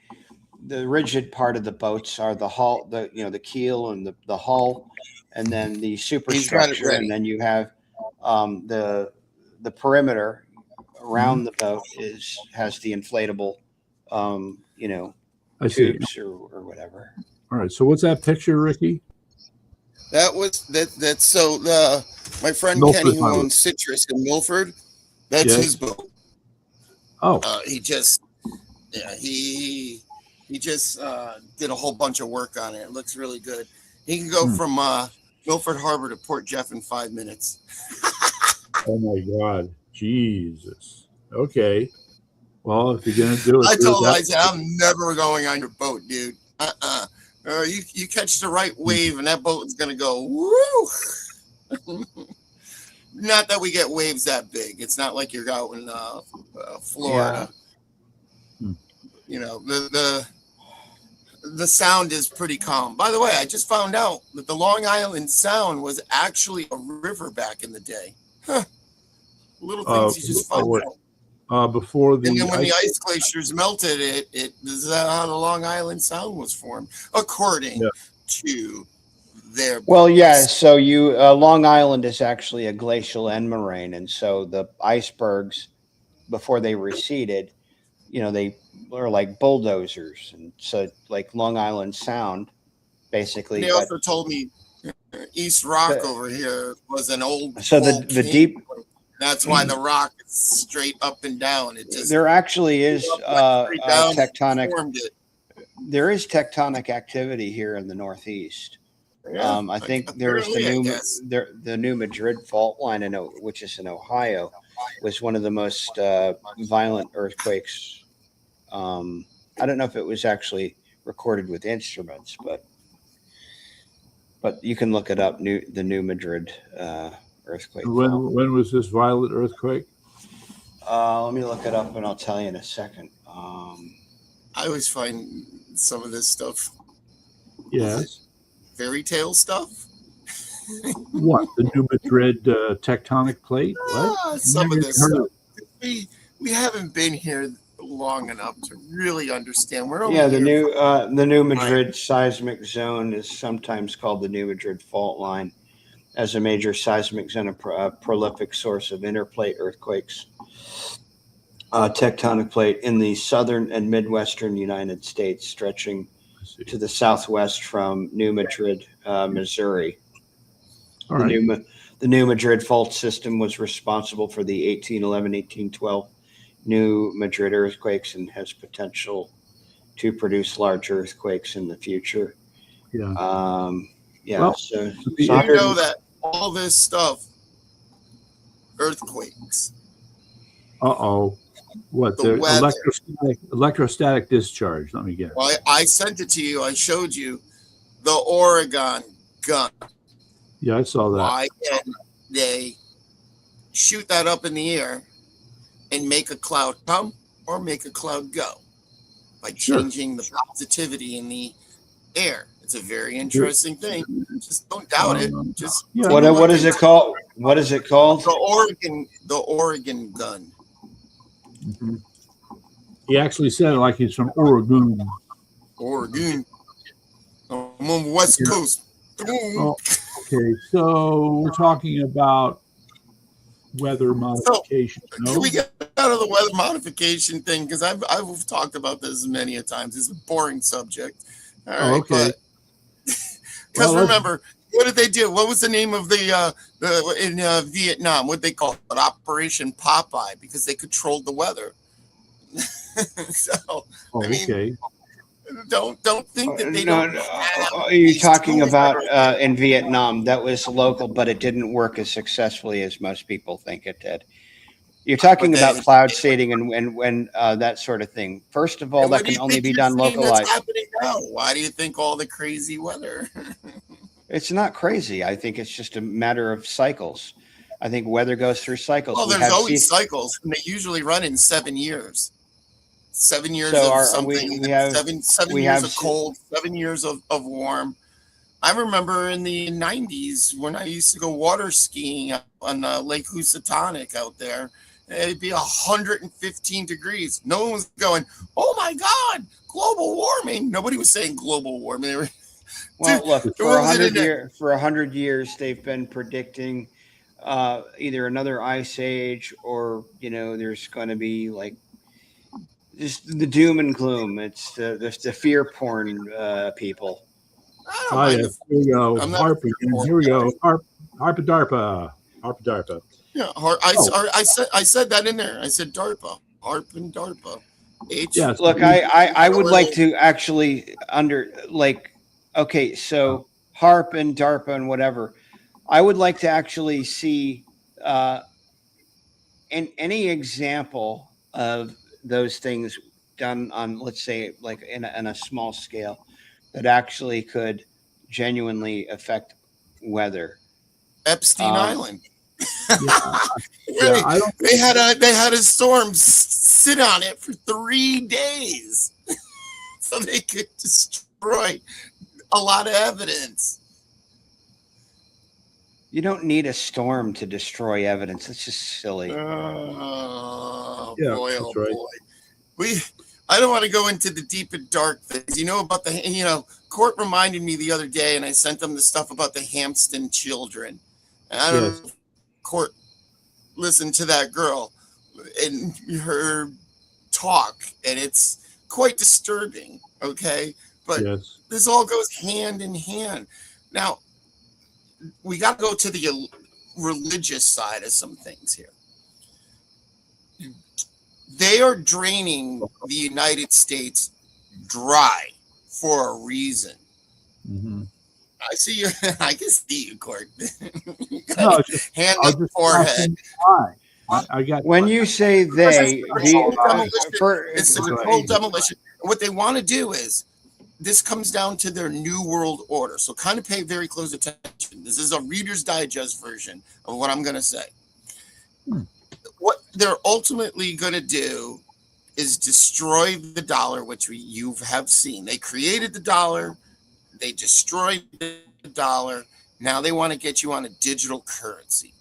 the rigid part of the boats are the hull, the keel and the hull, and then the superstructure, and then you have the perimeter around the boat has the inflatable, I see. tubes or whatever. All right. So what's that picture, Ricky? That's so my friend Milford Kenny who Highway. owns Citrus in Milford. That's Yes. his boat. Oh, He just did a whole bunch of work on it. It looks really good. He can go from Milford Harbor to Port Jeff in 5 minutes. oh my God, Jesus. Okay. Well, if you're gonna do it, I do told it him, that I said, I'm never going on your boat, dude. You catch the right wave and that boat is gonna go woo. Not that we get waves that big. It's not like you're out in Florida. Yeah. You know, the sound is pretty calm. By the way, I just found out that the Long Island Sound was actually a river back in the day. Huh. Little things you just find out. Before the And then when the ice glaciers melted, it this is how the Long Island Sound was formed, according to their. Well, yeah. So Long Island is actually a glacial end moraine, and so the icebergs, before they receded, they were like bulldozers, and so like Long Island Sound, basically. They also told me East Rock over here was an old. So the deep. That's why the rock is straight up and down. It just there actually is tectonic. There is tectonic activity here in the Northeast. Yeah, I think there's the New Madrid fault line, which is in Ohio, was one of the most violent earthquakes. I don't know if it was actually recorded with instruments, but you can look it up. The New Madrid earthquake. When was this violent earthquake? Let me look it up, and I'll tell you in a second. I always find some of this stuff. Yes. Fairy tale stuff. What, the New Madrid tectonic plate? What? Some of this stuff. We haven't been here long enough to really understand. The New Madrid seismic zone is sometimes called the New Madrid fault line, as a major seismic zone, a prolific source of interplate earthquakes. Tectonic plate in the southern and midwestern United States, stretching to the southwest from New Madrid, Missouri. The New Madrid fault system was responsible for the 1811-1812 New Madrid earthquakes and has potential to produce large earthquakes in the future. Yeah. So you know that all this stuff, earthquakes. What, the electrostatic discharge? Let me get it. Well, I sent it to you. I showed you the Oregon gun. Yeah, I saw that. Why can they shoot that up in the air and make a cloud come or make a cloud go by changing the positivity in the air? It's a very interesting thing. Just don't doubt it. Just what is it called? What is it called? The Oregon gun. Mm-hmm. He actually said it like he's from Oregon. Oregon. I'm on the West Coast. Oh, okay, so we're talking about weather modification. Can we get out of the weather modification thing? Because I've talked about this many a times. It's a boring subject. All right, okay. Because remember, what did they do? What was the name of in Vietnam? What they call it? Operation Popeye, because they controlled the weather. So, okay. Don't think that they No, don't no. have Are you these talking tools about that are- in Vietnam? That was local, but it didn't work as successfully as most people think it did. You're talking but about then, cloud seeding and when that sort of thing. First of all, and what that do can you only think be you're done seeing that's localized. happening now? Why do you think all the crazy weather? It's not crazy. I think it's just a matter of cycles. I think weather goes through cycles. Well, We there's have always cycles, and they usually run in 7 years. 7 years so of our something, seven we years have of cold, 7 years of warm. I remember in the 90s when I used to go water skiing on Lake Housatonic out there. It'd be 115 degrees. No one was going, "Oh my God, global warming." Nobody was saying global warming. They were, well, dude, look, what was it in there? for 100 years they've been predicting either another ice age or there's going to be like just the doom and gloom. It's the fear porn people. I don't Oh, mind yes. Here we go. I'm not Harp again. Here we go. Harp and DARPA. Harp and DARPA. Yeah, Oh, I said that in there. I said DARPA, HARP and DARPA. yes. Look, I would like to actually okay, so HARP and DARPA and whatever. I would like to actually see in any example of those things done on, let's say, like in a small scale that actually could genuinely affect weather. Epstein Island. Yeah. Really, I don't. they had a storm sit on it for 3 days, so they could destroy a lot of evidence. You don't need a storm to destroy evidence. It's just silly. Oh Yeah, boy, that's oh right. boy. I don't want to go into the deep and dark things. About Court reminded me the other day, and I sent them the stuff about the Hampton children. And I don't know if Court listened to that girl and her talk, and it's quite disturbing. Okay, but Yes. this all goes hand in hand. Now, we got to go to the religious side of some things here. They are draining the United States dry for a reason. Mm-hmm. I see you. I can see you, Court. No, Hand on the forehead. I got. When you say they, It's a controlled demolition. And what they want to do is, this comes down to their New World Order. So kind of pay very close attention. This is a Reader's Digest version of what I'm going to say. What they're ultimately going to do is destroy the dollar, which you have seen. They created the dollar. They destroyed the dollar. Now they want to get you on a digital currency.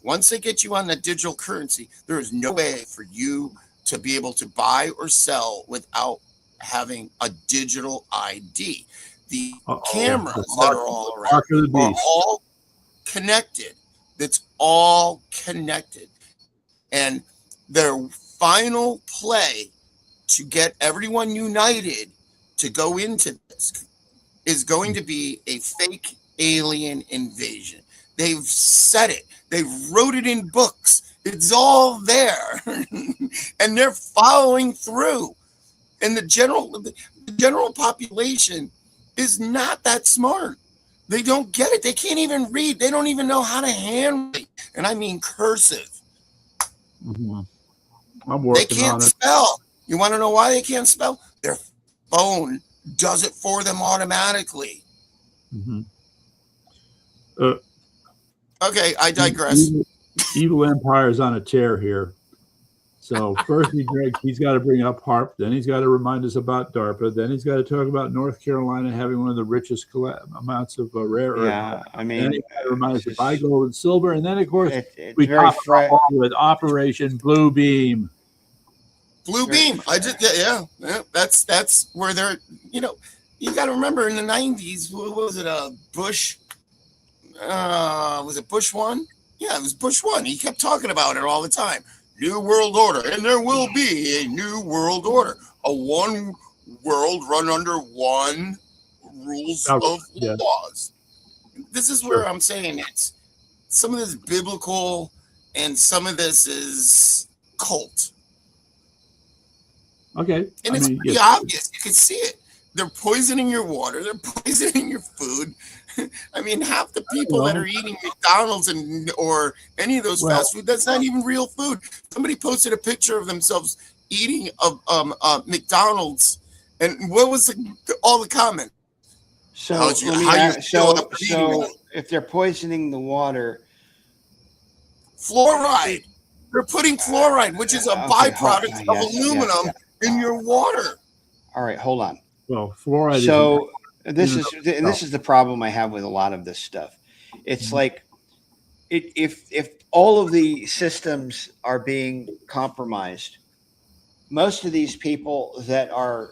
Once they get you on the digital currency, there is no way for you to be able to buy or sell without having a digital ID. The cameras that are all around are all connected. That's all connected. And their final play to get everyone united to go into this is going to be a fake alien invasion. They've said it. They wrote it in books. It's all there. And they're following through. And the general population is not that smart. They don't get it. They can't even read. They don't even know how to handwrite. And I mean cursive. Mm-hmm. I'm working They can't on it. spell. You want to know why they can't spell? Their phone does it for them automatically. Mm-hmm. Okay, I digress. Evil Empire's on a tear here. So first he's got to bring up HARP, then he's got to remind us about DARPA, then he's got to talk about North Carolina having one of the richest amounts of rare earth. Yeah, I mean, then he's got to remind us of buy gold and silver, and then of course we top it off with Operation Blue Beam. Blue Beam. Yeah. That's where they're. You got to remember in the 90s. What was it? Bush. Was it Bush 1? Yeah, it was Bush 1. He kept talking about it all the time. New World Order, and there will be a new world order, a one world run under one rules of laws. This is where I'm saying it's some of this biblical and some of this is cult. Okay, and it's pretty obvious. You can see it. They're poisoning your water. They're poisoning your food. I mean, half the people that are eating McDonald's or any of those fast food, that's not even real food. Somebody posted a picture of themselves eating McDonald's, and what was all the comment? So if they're poisoning the water, fluoride. They're putting fluoride, which is a byproduct of aluminum, in your water. All right, hold on. Well, fluoride. So this is the problem I have with a lot of this stuff. It's like if all of the systems are being compromised, most of these people that are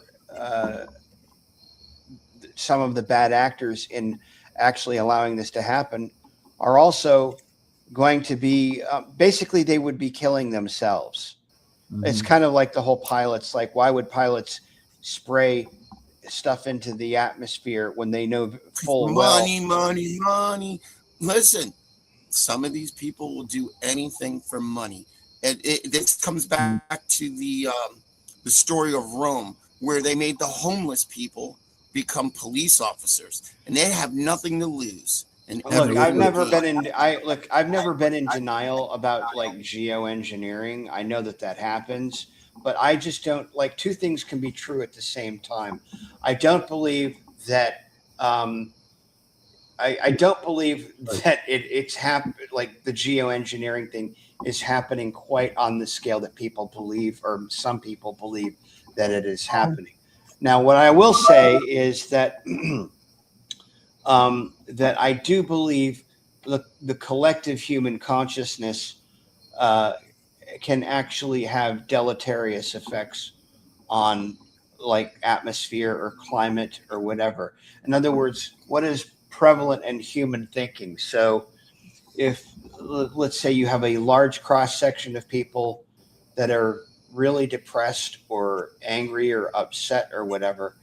some of the bad actors in actually allowing this to happen are also going to be basically they would be killing themselves. Mm-hmm. It's kind of like the whole pilots. Like, why would pilots spray stuff into the atmosphere when they know full money? Listen, some of these people will do anything for money. And this comes back to the story of Rome, where they made the homeless people become police officers, and they have nothing to lose. And look, I've never been in denial about like geoengineering. I know that happens, but I just don't like two things can be true at the same time. I don't believe that. I don't believe that it's happened. Like the geoengineering thing is happening quite on the scale that people believe, or some people believe that it is happening. Now, what I will say is that that I do believe the collective human consciousness can actually have deleterious effects on like atmosphere or climate or whatever. In other words, what is prevalent in human thinking? So if, let's say, you have a large cross section of people that are really depressed or angry or upset or whatever,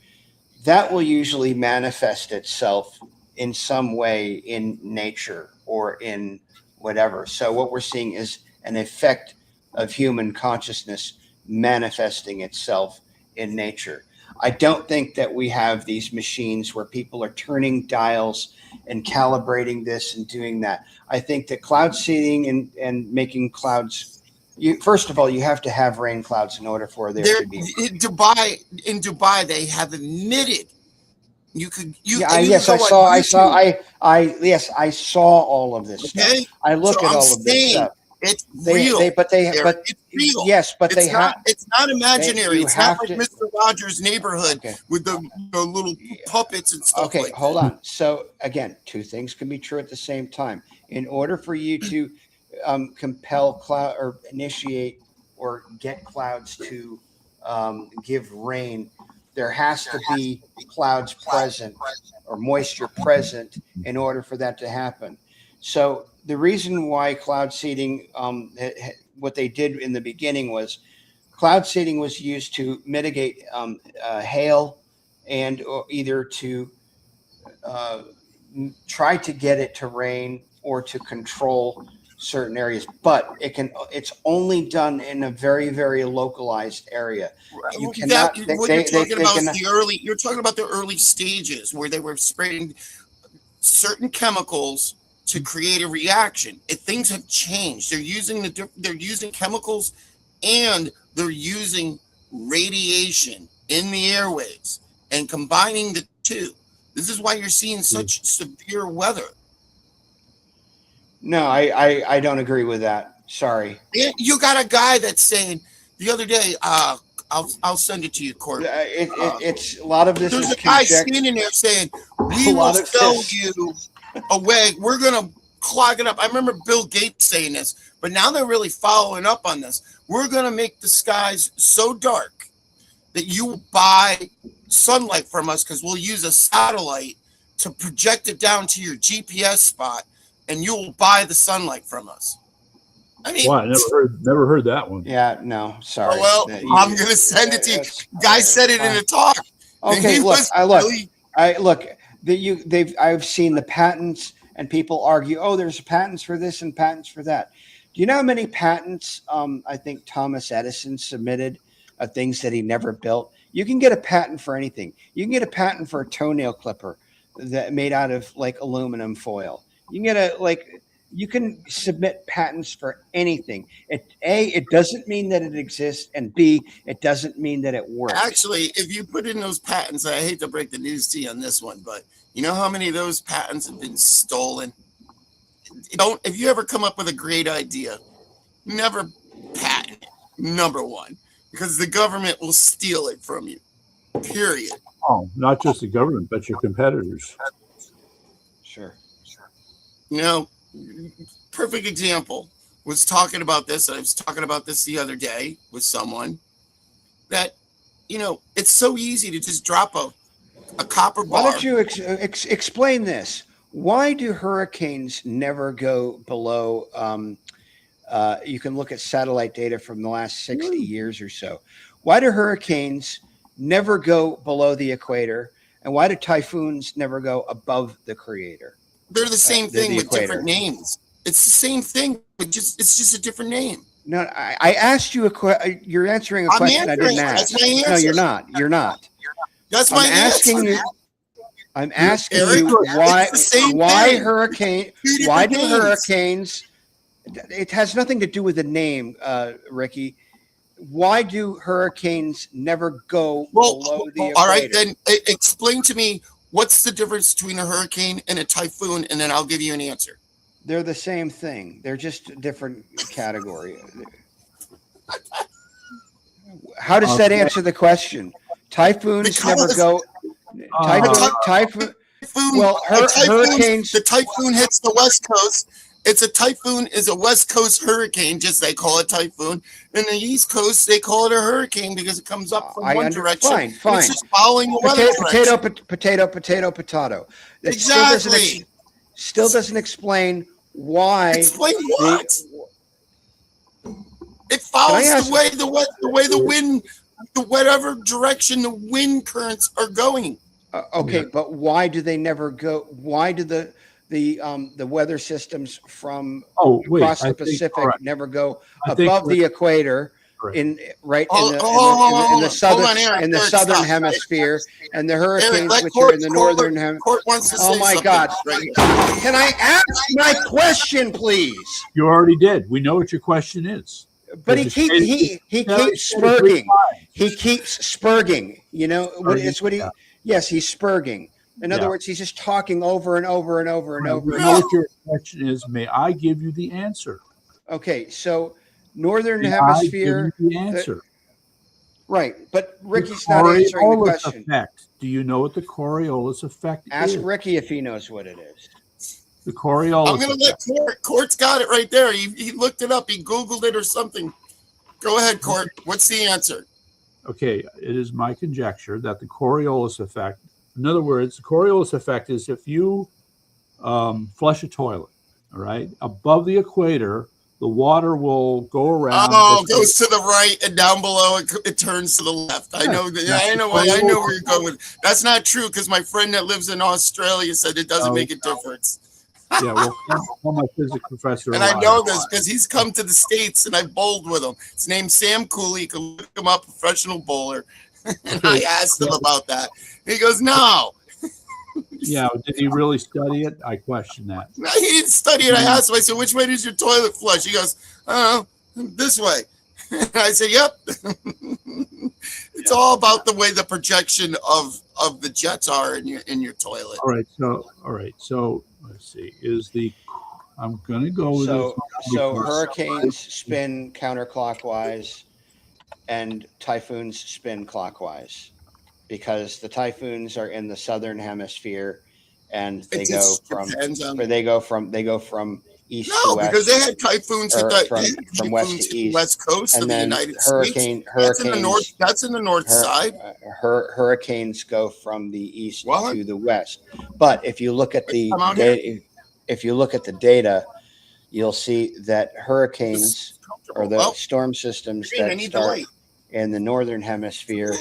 that will usually manifest itself in some way in nature or in whatever. So what we're seeing is an effect of human consciousness manifesting itself in nature. I don't think that we have these machines where people are turning dials and calibrating this and doing that. I think that cloud seeding and making clouds, first of all, you have to have rain clouds in order for there to be. In Dubai, they have admitted you could. I saw all of this stuff. I look at all of this stuff. It's real. It's real. Yes, but it's not imaginary. It's not like Mr. Rogers' Neighborhood with the little puppets and stuff. Okay, hold on. So again, two things can be true at the same time. In order for you to compel cloud or initiate or get clouds to give rain, there has to be clouds present or moisture present in order for that to happen. So the reason why cloud seeding, what they did in the beginning was cloud seeding was used to mitigate hail and either to try to get it to rain or to control certain areas, but it's only done in a very, very localized area. You cannot. You're talking about the early stages where they were spraying certain chemicals to create a reaction. Things have changed. They're using chemicals and they're using radiation in the airwaves and combining the two. This is why you're seeing such severe weather. No, I don't agree with that. Sorry. You got a guy that's saying the other day, I'll send it to you, Court. It's a lot of this. There's a guy standing there saying, "We will sell you away. We're gonna clog it up." I remember Bill Gates saying this, but now they're really following up on this. We're gonna make the skies so dark that you will buy sunlight from us because we'll use a satellite to project it down to your GPS spot, and you will buy the sunlight from us. I mean, wow, I never heard that one. Yeah, no, sorry. Oh, well, I'm gonna send it to you. Guy said it in a talk. Okay, I've seen the patents, and people argue, oh, there's patents for this and patents for that. Do you know how many patents I think Thomas Edison submitted of things that he never built. You can get a patent for anything. You can get a patent for a toenail clipper that made out of like aluminum foil. You can get you can submit patents for anything. It doesn't mean that it exists, and B, it doesn't mean that it works. Actually, if you put in those patents, I hate to break the news to you on this one, but you know how many of those patents have been stolen? If you ever come up with a great idea, never patent it, number one, because the government will steal it from you, period. Oh, not just the government, but your competitors. Sure. You know, perfect example was talking about this. I was talking about this the other day with someone that, you know, it's so easy to just drop a copper bar. Why don't you explain this? Why do hurricanes never go below? You can look at satellite data from the last 60 years or so. Why do hurricanes never go below the equator? And why do typhoons never go above the creator? They're the same thing with equator. different names. It's the same thing, but it's just a different name. No, I asked you a question. You're answering a question I didn't ask. That's my answer. No, you're not. You're not. That's my asking answer. you. I'm asking Eric, you why it's the same why thing. hurricane Two different why do names. hurricanes? It has nothing to do with the name, Ricky. Why do hurricanes never go below the equator? All right, then explain to me what's the difference between a hurricane and a typhoon, and then I'll give you an answer. They're the same thing. They're just a different category. How does that answer the question? Typhoons never go. Typhoon. Well, hurricanes. The typhoon hits the west coast. It's a typhoon is a west coast hurricane, just they call it typhoon. And the east coast, they call it a hurricane because it comes up from one direction. Fine. It's just following the weather direction. Potato. That Exactly. Still doesn't explain why. Explain what? It follows the way the wind, the whatever direction the wind currents are going. Okay, but why do they never go? Why do the weather systems from across the Pacific never go above the equator in the southern hemisphere, and the hurricanes which are in the northern hemisphere? Oh my God! Can I ask my question, please? You already did. We know what your question is. But he keeps spurging. He keeps spurging. You know it's what he. Yes, he's spurging. In other words, he's just talking over and over and over and over. We know what your question is. May I give you the answer? Okay, so northern hemisphere. I give you the answer. Right, but Ricky's not answering the question. Effect. Do you know what the Coriolis effect is? Ask Ricky if he knows what it is. The Coriolis. I'm going to let Court's got it right there. He looked it up. He Googled it or something. Go ahead, Court. What's the answer? Okay, it is my conjecture that the Coriolis effect, in other words, the Coriolis effect is if you flush a toilet, all right, above the equator, the water will go around. Oh, it goes to the right, and down below it turns to the left. I know. I know where you're going with. That's not true because my friend that lives in Australia said it doesn't make a difference. Yeah, well, tell my physics professor. And I know this because he's come to the States and I bowled with him. His name's Sam Cooley. You can look him up, professional bowler. And I asked him about that. He goes, no. Yeah, did he really study it? I question that. No, he didn't study it. I asked him, I said, which way does your toilet flush? He goes, oh, this way. And I said, yep. It's all about the way the projection of the jets are in your toilet. All right. So let's see. I'm going to go with so hurricanes spin counterclockwise and typhoons spin clockwise because the typhoons are in the southern hemisphere and they go from east to west. Because they had typhoons from west to east, west coast and of then the United States. That's in the north side. Hurricanes go from the east to the west. But if you look at the data, you'll see that hurricanes or the storm systems that start in the northern hemisphere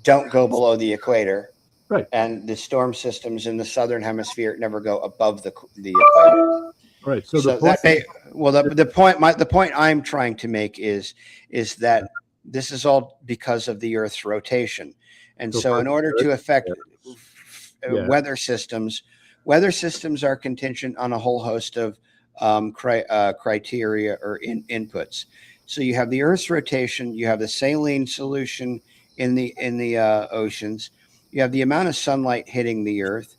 don't go below the equator. Right. And the storm systems in the southern hemisphere never go above the equator. Right. The point I'm trying to make is that This is all because of the Earth's rotation. And So so in order to affect Yeah. weather systems are contingent on a whole host of criteria or inputs. So you have the Earth's rotation, you have the saline solution in the oceans, you have the amount of sunlight hitting the Earth,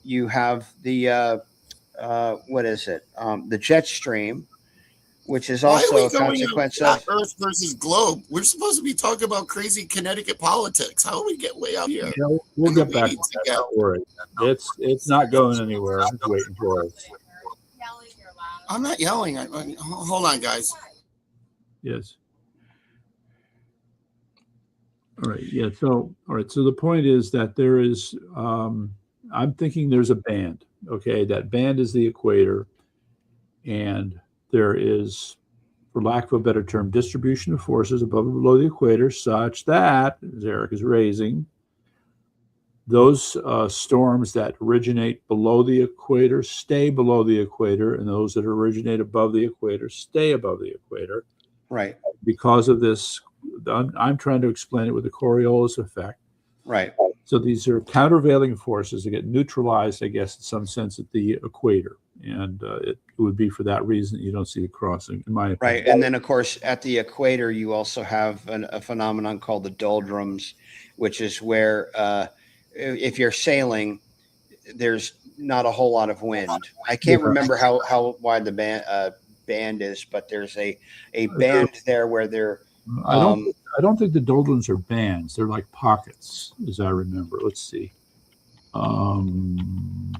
you have the what is it? The jet stream, which is Why are also we a going consequence flat of Earth versus globe? We're supposed to be talking about crazy Connecticut politics. How do we get way out here? We'll in the get back to weeds that. again? Don't worry. It's not going anywhere. It's waiting for us. I'm not yelling. Hold on, guys. Yes. All right. Yeah. So, all right. So the point is that there is, I'm thinking there's a band. Okay. That band is the equator. And there is, for lack of a better term, distribution of forces above and below the equator such that, as Eric is raising, those storms that originate below the equator stay below the equator, and those that originate above the equator stay above the equator. right, Because of this, I'm trying to explain it with the Coriolis effect. right. So these are countervailing forces that get neutralized, I guess, in some sense at the equator. And it would be for that reason that you don't see the crossing, in my opinion. Right. And then, of course, at the equator, you also have a phenomenon called the doldrums, which is where if you're sailing, there's not a whole lot of wind. I can't remember how wide the band is, but there's a band there where they're. I don't think the doldrums are bands. They're like pockets, as I remember. Let's see. I'm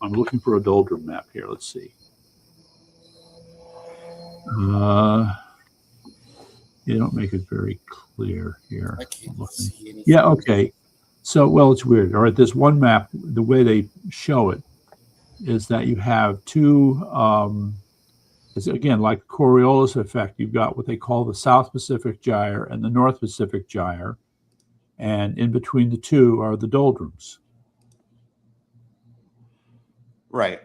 looking for a doldrum map here. Let's see. You don't make it very clear here. I can't see anything. Yeah, okay. So, well, it's weird. All right, this one map, the way they show it is that you have two, it's again, like the Coriolis effect, you've got what they call the South Pacific Gyre and the North Pacific Gyre. And in between the two are the doldrums. Right.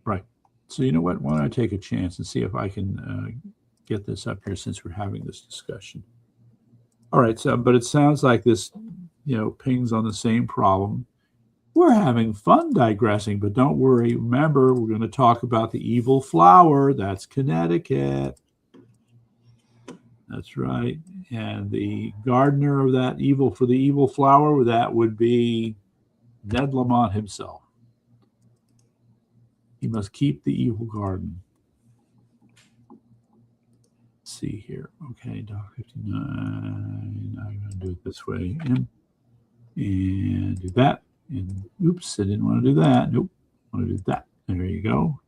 Right. So you know what? Why don't I take a chance and see if I can get this up here since we're having this discussion. All right. So, but it sounds like this, pings on the same problem. We're having fun digressing, but don't worry. Remember, we're going to talk about the evil flower. That's Connecticut. That's right. And the gardener of that for the evil flower, that would be Ned Lamont himself. He must keep the evil garden. Let's see here. Okay, Doc 59. I'm going to do it this way. And do that. And oops, I didn't want to do that. Nope. I want to do that. There you go.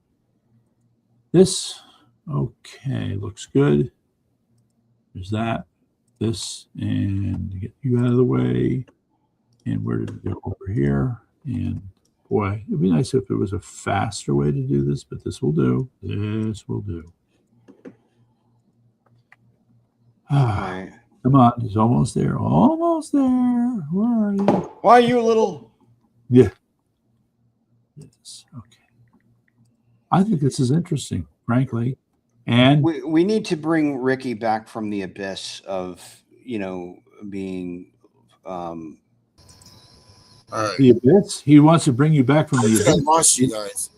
This, okay, looks good. There's that. This, and get you out of the way. And where did it go? Over here. And boy, it'd be nice if it was a faster way to do this, but this will do. This will do. Right. Come on, it's almost there. Almost there. Where are you? Why are you a little? Yeah. Yes. Okay. I think this is interesting, frankly. And We need to bring Ricky back from the abyss of, being the abyss. He wants to bring you back from the I abyss. lost you guys.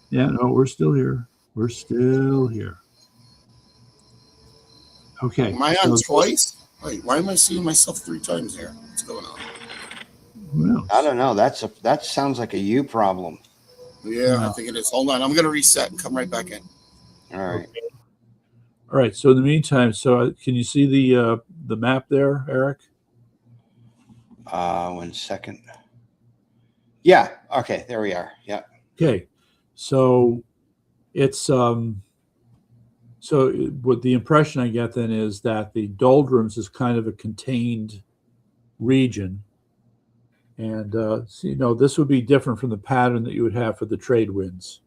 Yeah, no, we're still here. We're still here. Okay. Am I on twice? Wait, why am I seeing myself 3 times here? What's going on? Well, I don't know. That sounds like a you problem. Yeah, No. I think it is. Hold on. I'm going to reset and come right back in. All right. Okay. All right. So in the meantime, can you see the map there, Eric? 1 second. Yeah. Okay. There we are. Yeah. Okay. So it's so what the impression I get then is that the doldrums is kind of a contained region. And this would be different from the pattern that you would have for the trade winds.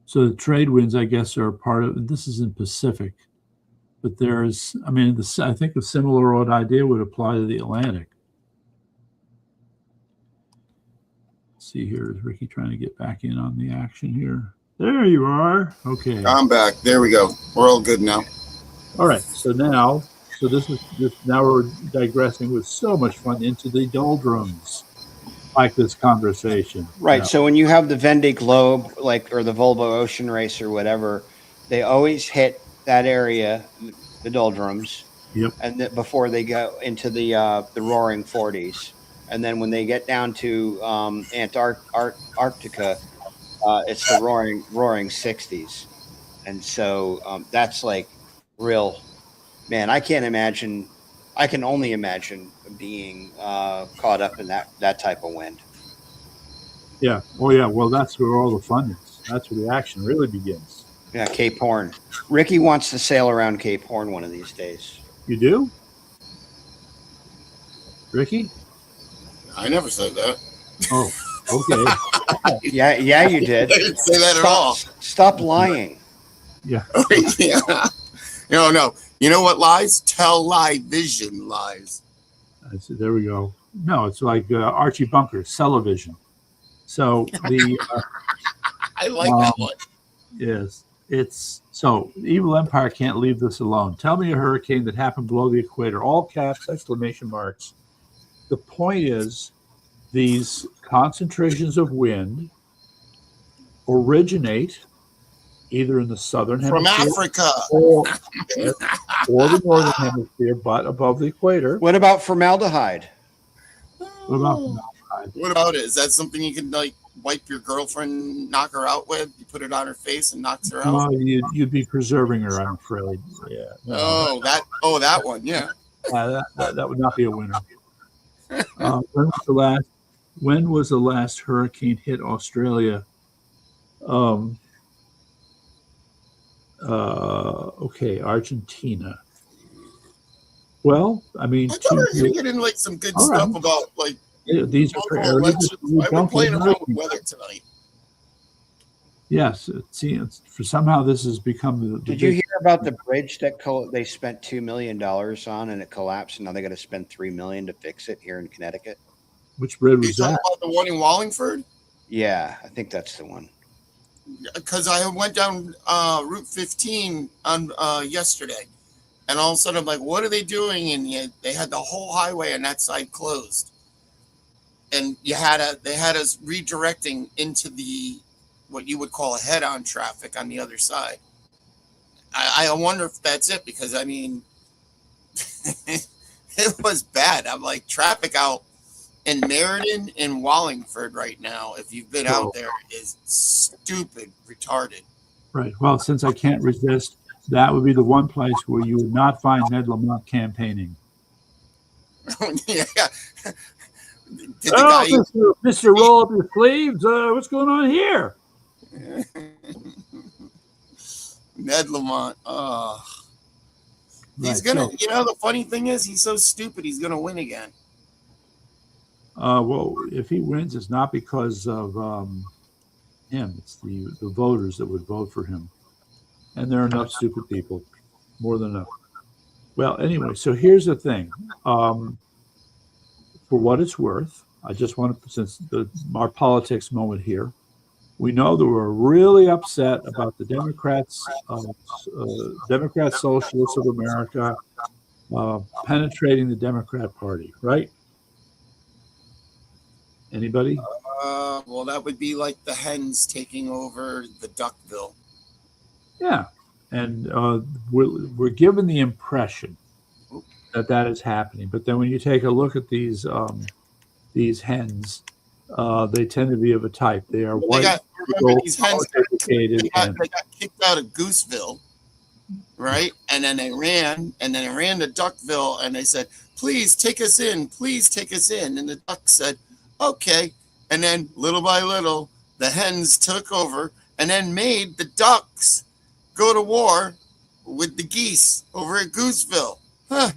So the trade winds, I guess, are part of this is in Pacific, but there's, I think a similar idea would apply to the Atlantic. Let's see here, is Ricky trying to get back in on the action here? There you are. Okay. I'm back. There we go. We're all good now. All right. So now, now we're digressing with so much fun into the doldrums, like this conversation. Right. Yeah. So when you have the Vendée Globe, like, or the Volvo Ocean Race or whatever, they always hit that area, the doldrums, Yep. and before they go into the Roaring 40s, and then when they get down to Antarctica, it's the Roaring 60s, and so that's like real. Man, I can't imagine. I can only imagine being caught up in that type of wind. Yeah. Oh, yeah. Well, that's where all the fun is. That's where the action really begins. Yeah, Cape Horn. Ricky wants to sail around Cape Horn one of these days. You do, Ricky? I never said that. Oh, okay. Yeah, you did. I didn't say that at all. Stop lying. Yeah. Yeah. No. You know what lies? Television lies. There we go. No, it's like Archie Bunker, Television. So the I like that one. yes, it's so Evil Empire can't leave this alone. Tell me a hurricane that happened below the equator. All caps, exclamation marks. The point is, these concentrations of wind originate either in the southern From hemisphere Africa. or the northern hemisphere, but above the equator. What about formaldehyde? What about What about it? Is that something you can like wipe your girlfriend, knock her out with? You put it on her face and knocks her out. Well, you'd be preserving her, I'm afraid. Yeah. No, that one. Yeah. that would not be a winner. When was the last hurricane hit Australia? Okay, Argentina. Well, I mean, I thought we were getting like some good stuff about like these are for areas that we I've been don't playing get around with hurricanes. weather tonight. Yes, for somehow this has become the Did you hear about the bridge that they spent $2 million on and it collapsed, and now they got to spend $3 million to fix it here in Connecticut? Which bridge You was talking that? about the one in Wallingford? Yeah, I think that's the one. Because I went down Route 15 on yesterday, and all of a sudden I'm like, "What are they doing?" And they had the whole highway on that side closed, and they had us redirecting into the what you would call a head-on traffic on the other side. I wonder if that's it, because I mean, it was bad. I'm like, traffic out in Meriden and Wallingford right now, if you've been out there, is stupid, retarded. Right. Well, since I can't resist, that would be the one place where you would not find Ned Lamont campaigning. Yeah. Did the guy Mr. Roll up your sleeves. What's going on here? Ned Lamont. He's Right, gonna. The funny thing is, he's so stupid. He's gonna win again. Well, if he wins, it's not because of him. It's the voters that would vote for him. And there are enough stupid people, more than enough. Well, anyway, so here's the thing. For what it's worth, I just want to, since our politics moment here, we know that we're really upset about the Democrats, Democrat Socialists of America, penetrating the Democrat Party, right? Anybody? Well, that would be like the hens taking over the Duckville. Yeah, and we're given the impression that is happening. But then when you take a look at these hens, they tend to be of a type. They are white. These hens they got kicked out of Gooseville, right? And then they ran to Duckville, and they said, "Please take us in, please take us in." And the duck said, "Okay." And then little by little, the hens took over and then made the ducks go to war with the geese over at Gooseville. Huh?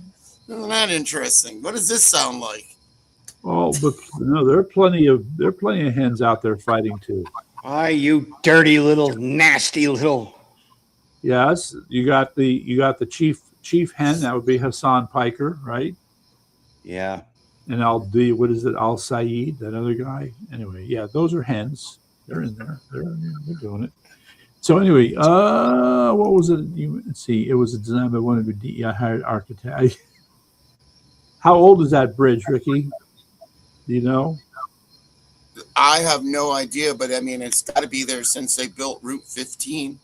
Isn't that interesting? What does this sound like? Oh, but no, there are plenty of hens out there fighting too. Ah, you dirty little nasty little. Yes, you got the chief hen. That would be Hassan Piker, right? Yeah. And Al Saeed, that other guy. Anyway, yeah, those are hens. They're in there. They're doing it. So anyway, what was it? Let's see. It was a design by one of the DEI hired architects. How old is that bridge, Ricky? Do you know? I have no idea, but I mean, it's got to be there since they built Route 15.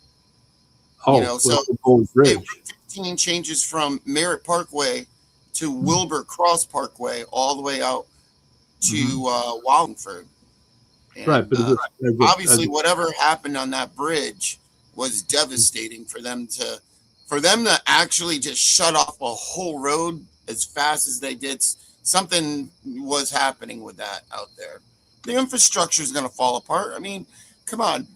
Oh, So it's an old bridge. Route 15 changes from Merritt Parkway to Wilbur Cross Parkway all the way out to Wallingford. And, right, but obviously, whatever happened on that bridge was devastating for them to actually just shut off a whole road as fast as they did. Something was happening with that out there. The infrastructure is going to fall apart. I mean, come on.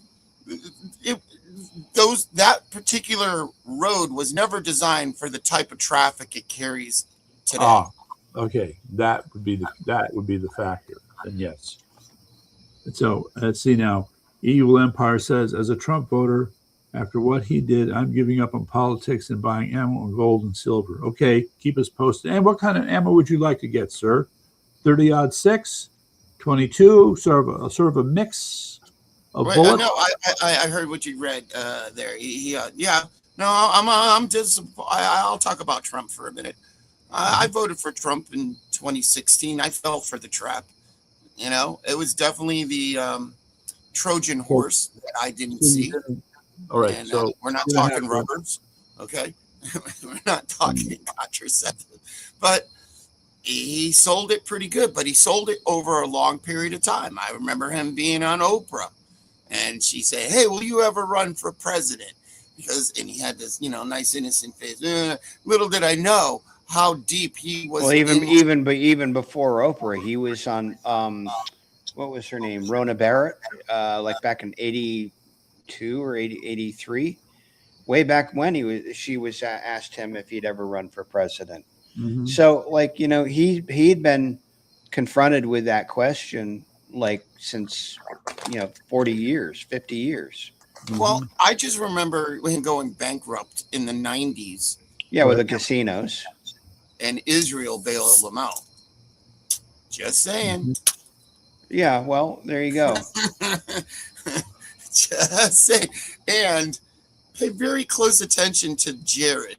That particular road was never designed for the type of traffic it carries today. Ah, okay. That would be the factor. And yes. So let's see now. Evil Empire says, as a Trump voter, after what he did, I'm giving up on politics and buying ammo and gold and silver. Okay, keep us posted. And what kind of ammo would you like to get, sir? 30-06, 22, sort of a mix of bullets. No, I heard what you read there. Yeah. No, I'm disappointed. I'll talk about Trump for a minute. I voted for Trump in 2016. I fell for the trap. It was definitely the Trojan horse that I didn't see. All right, and, so we're not talking rubbers, okay? We're not talking contraceptive, but he sold it pretty good. But he sold it over a long period of time. I remember him being on Oprah, and she said, "Hey, will you ever run for president?" And he had this, nice innocent face. Little did I know how deep he was. Well, even before Oprah, he was on what was her name, Rona Barrett, like back in '82 or 83, way back when she was asked him if he'd ever run for president. Mm-hmm. So, he'd been confronted with that question since 40 years, 50 years. Well, I just remember him going bankrupt in the 90s. Yeah, with the casinos. And Israel bailed them out. Just saying. Yeah, well, there you go. Just saying. And pay very close attention to Jared.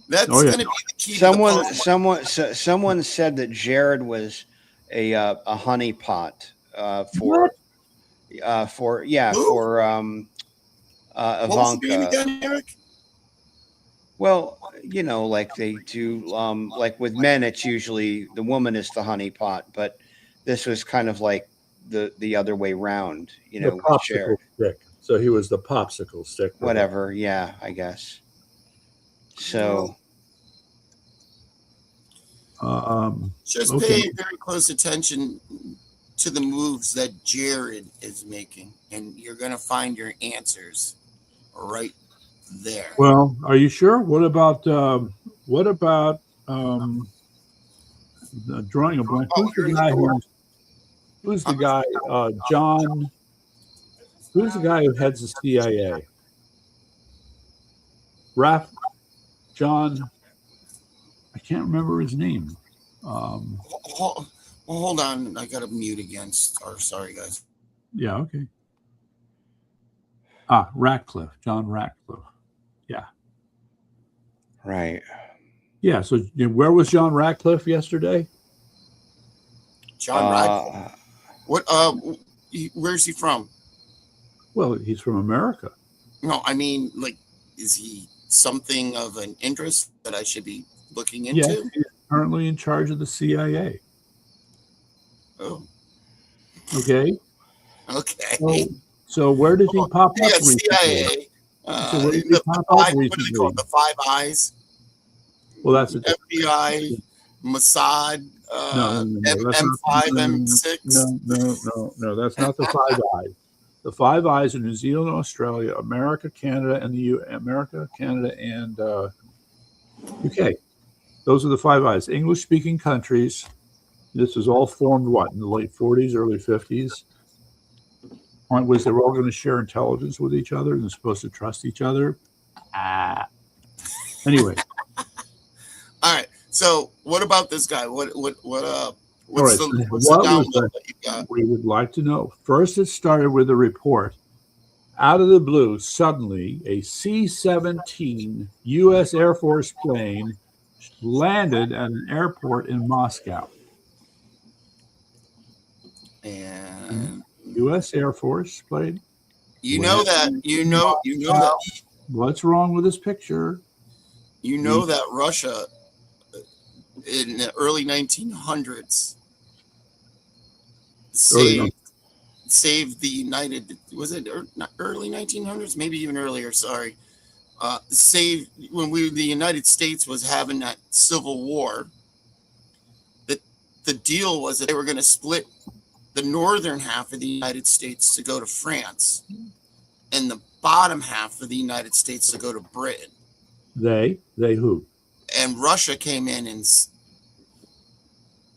That's going to be the key. Someone said that Jared was a honeypot for Ivanka. What was the name again, Eric? Well, like they do, like with men, it's usually the woman is the honeypot, but this was kind of like the other way round, the popsicle stick. So he was the popsicle stick. Whatever, yeah, I guess. So, just pay very close attention to the moves that Jared is making, and you're going to find your answers right there. Well, are you sure? What about drawing a blank? Who's the guy? John. Who's the guy who heads the CIA? John. I can't remember his name. Hold on, I got to mute again. Sorry, guys. Yeah. Okay. Ratcliffe. John Ratcliffe. Yeah. Right. Yeah. So where was John Ratcliffe yesterday? John Ratcliffe. What? Where's he from? Well, he's from America. No, I mean, is he something of an interest that I should be looking into? Yeah, he's currently in charge of the CIA. Oh. Okay. Okay. So where did he pop up recently? CIA. So where did he pop up recently? What do they call it? The Five Eyes? Well, that's FBI, Mossad, M5, M6. No, that's not the Five Eyes. The Five Eyes are New Zealand, Australia, America, Canada, and UK. Those are the Five Eyes. English-speaking countries. This was all formed, in the late 40s, early 50s. Point was they were all going to share intelligence with each other and they're supposed to trust each other. Anyway. All right. So what about this guy? What's the download that you got? We would like to know. First, it started with a report out of the blue, suddenly a C-17 U.S. Air Force plane landed at an airport in Moscow. And U.S. Air Force plane. you know that What's wrong with this picture? you know that Russia in the early 1900s saved the United, was it not early 1900s, maybe even earlier, sorry, saved when the United States was having that civil war. The deal was that they were going to split the northern half of the United States to go to France and the bottom half of the United States to go to Britain. They who? And Russia came in and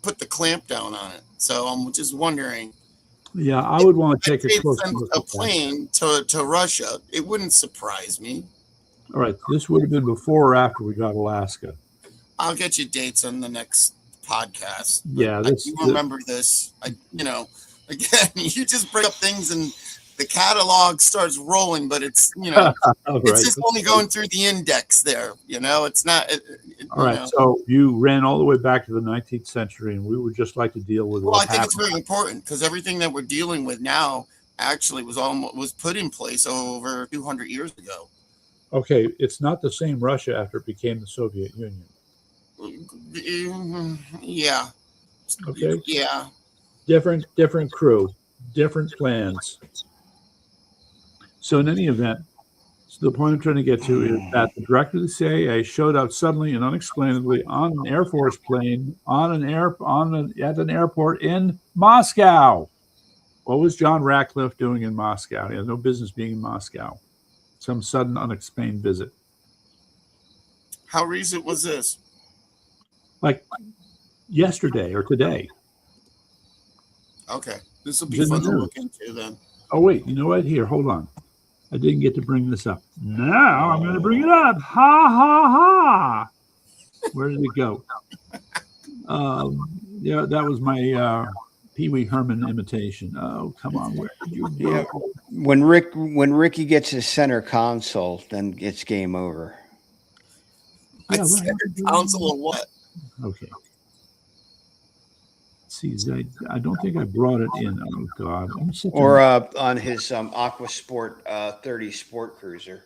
put the clamp down on it. So I'm just wondering. Yeah, I would want to take a close look a at plane to Russia. It wouldn't surprise me. All right, this would have been before or after we got Alaska. I'll get you dates on the next podcast. Yeah, I do remember this. Again, you just bring up things and the catalog starts rolling, but it's it's just only going through the index there. It's not. All right, so you ran all the way back to the 19th century, and we would just like to deal with. Well, I think it's very important because everything that we're dealing with now actually was put in place over 200 years ago. Okay, it's not the same Russia after it became the Soviet Union. Yeah. Okay. Yeah. Different crew, different plans. So in any event, the point I'm trying to get to is that the director of the CIA showed up suddenly and unexplainably on an Air Force plane at an airport in Moscow. What was John Ratcliffe doing in Moscow? He had no business being in Moscow. Some sudden unexplained visit. How recent was this? Like yesterday or today. Okay. This will be fun to look into then. Oh, wait. You know what? Here, hold on. I didn't get to bring this up. Now I'm going to bring it up. Ha, ha, ha. Where did it go? Yeah, that was my Pee Wee Herman imitation. Oh, come on. Where did you go? Yeah. When Ricky gets his center console, then it's game over. Yeah, center console of what? Okay. See, I don't think I brought it in. Oh God! Or on his Aqua Sport 30 Sport Cruiser.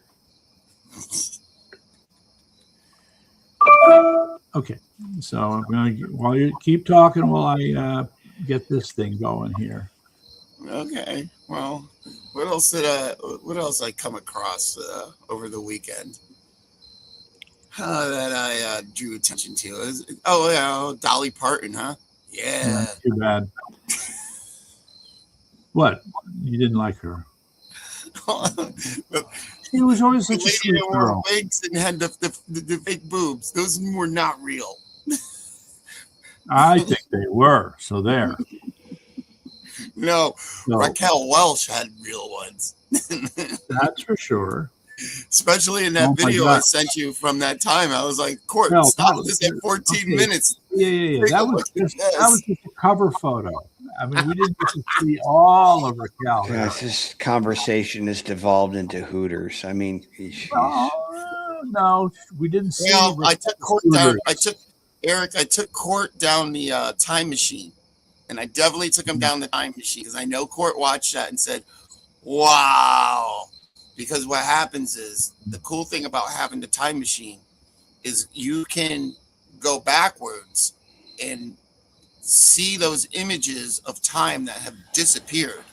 Okay, so I'm going to while you keep talking while I get this thing going here. Okay. Well, what else I come across over the weekend? That I drew attention to. Dolly Parton, huh? Yeah. Too bad. What? You didn't like her? She was always such a sweet girl. Wigs and had the fake boobs. Those were not real. I think they were. So there. No, Raquel Welch had real ones. That's for sure. Especially in that video I sent you from that time. I was like, Court, stop this at 14 minutes. Yeah. That was just a cover photo. I mean, we didn't get to see all of Raquel. Yes, this conversation has devolved into Hooters. I mean, no, we didn't see. Well, I took Court down. I took Court down the time machine. And I definitely took him down the time machine because I know Court watched that and said, wow. Because what happens is the cool thing about having the time machine is you can go backwards and see those images of time that have disappeared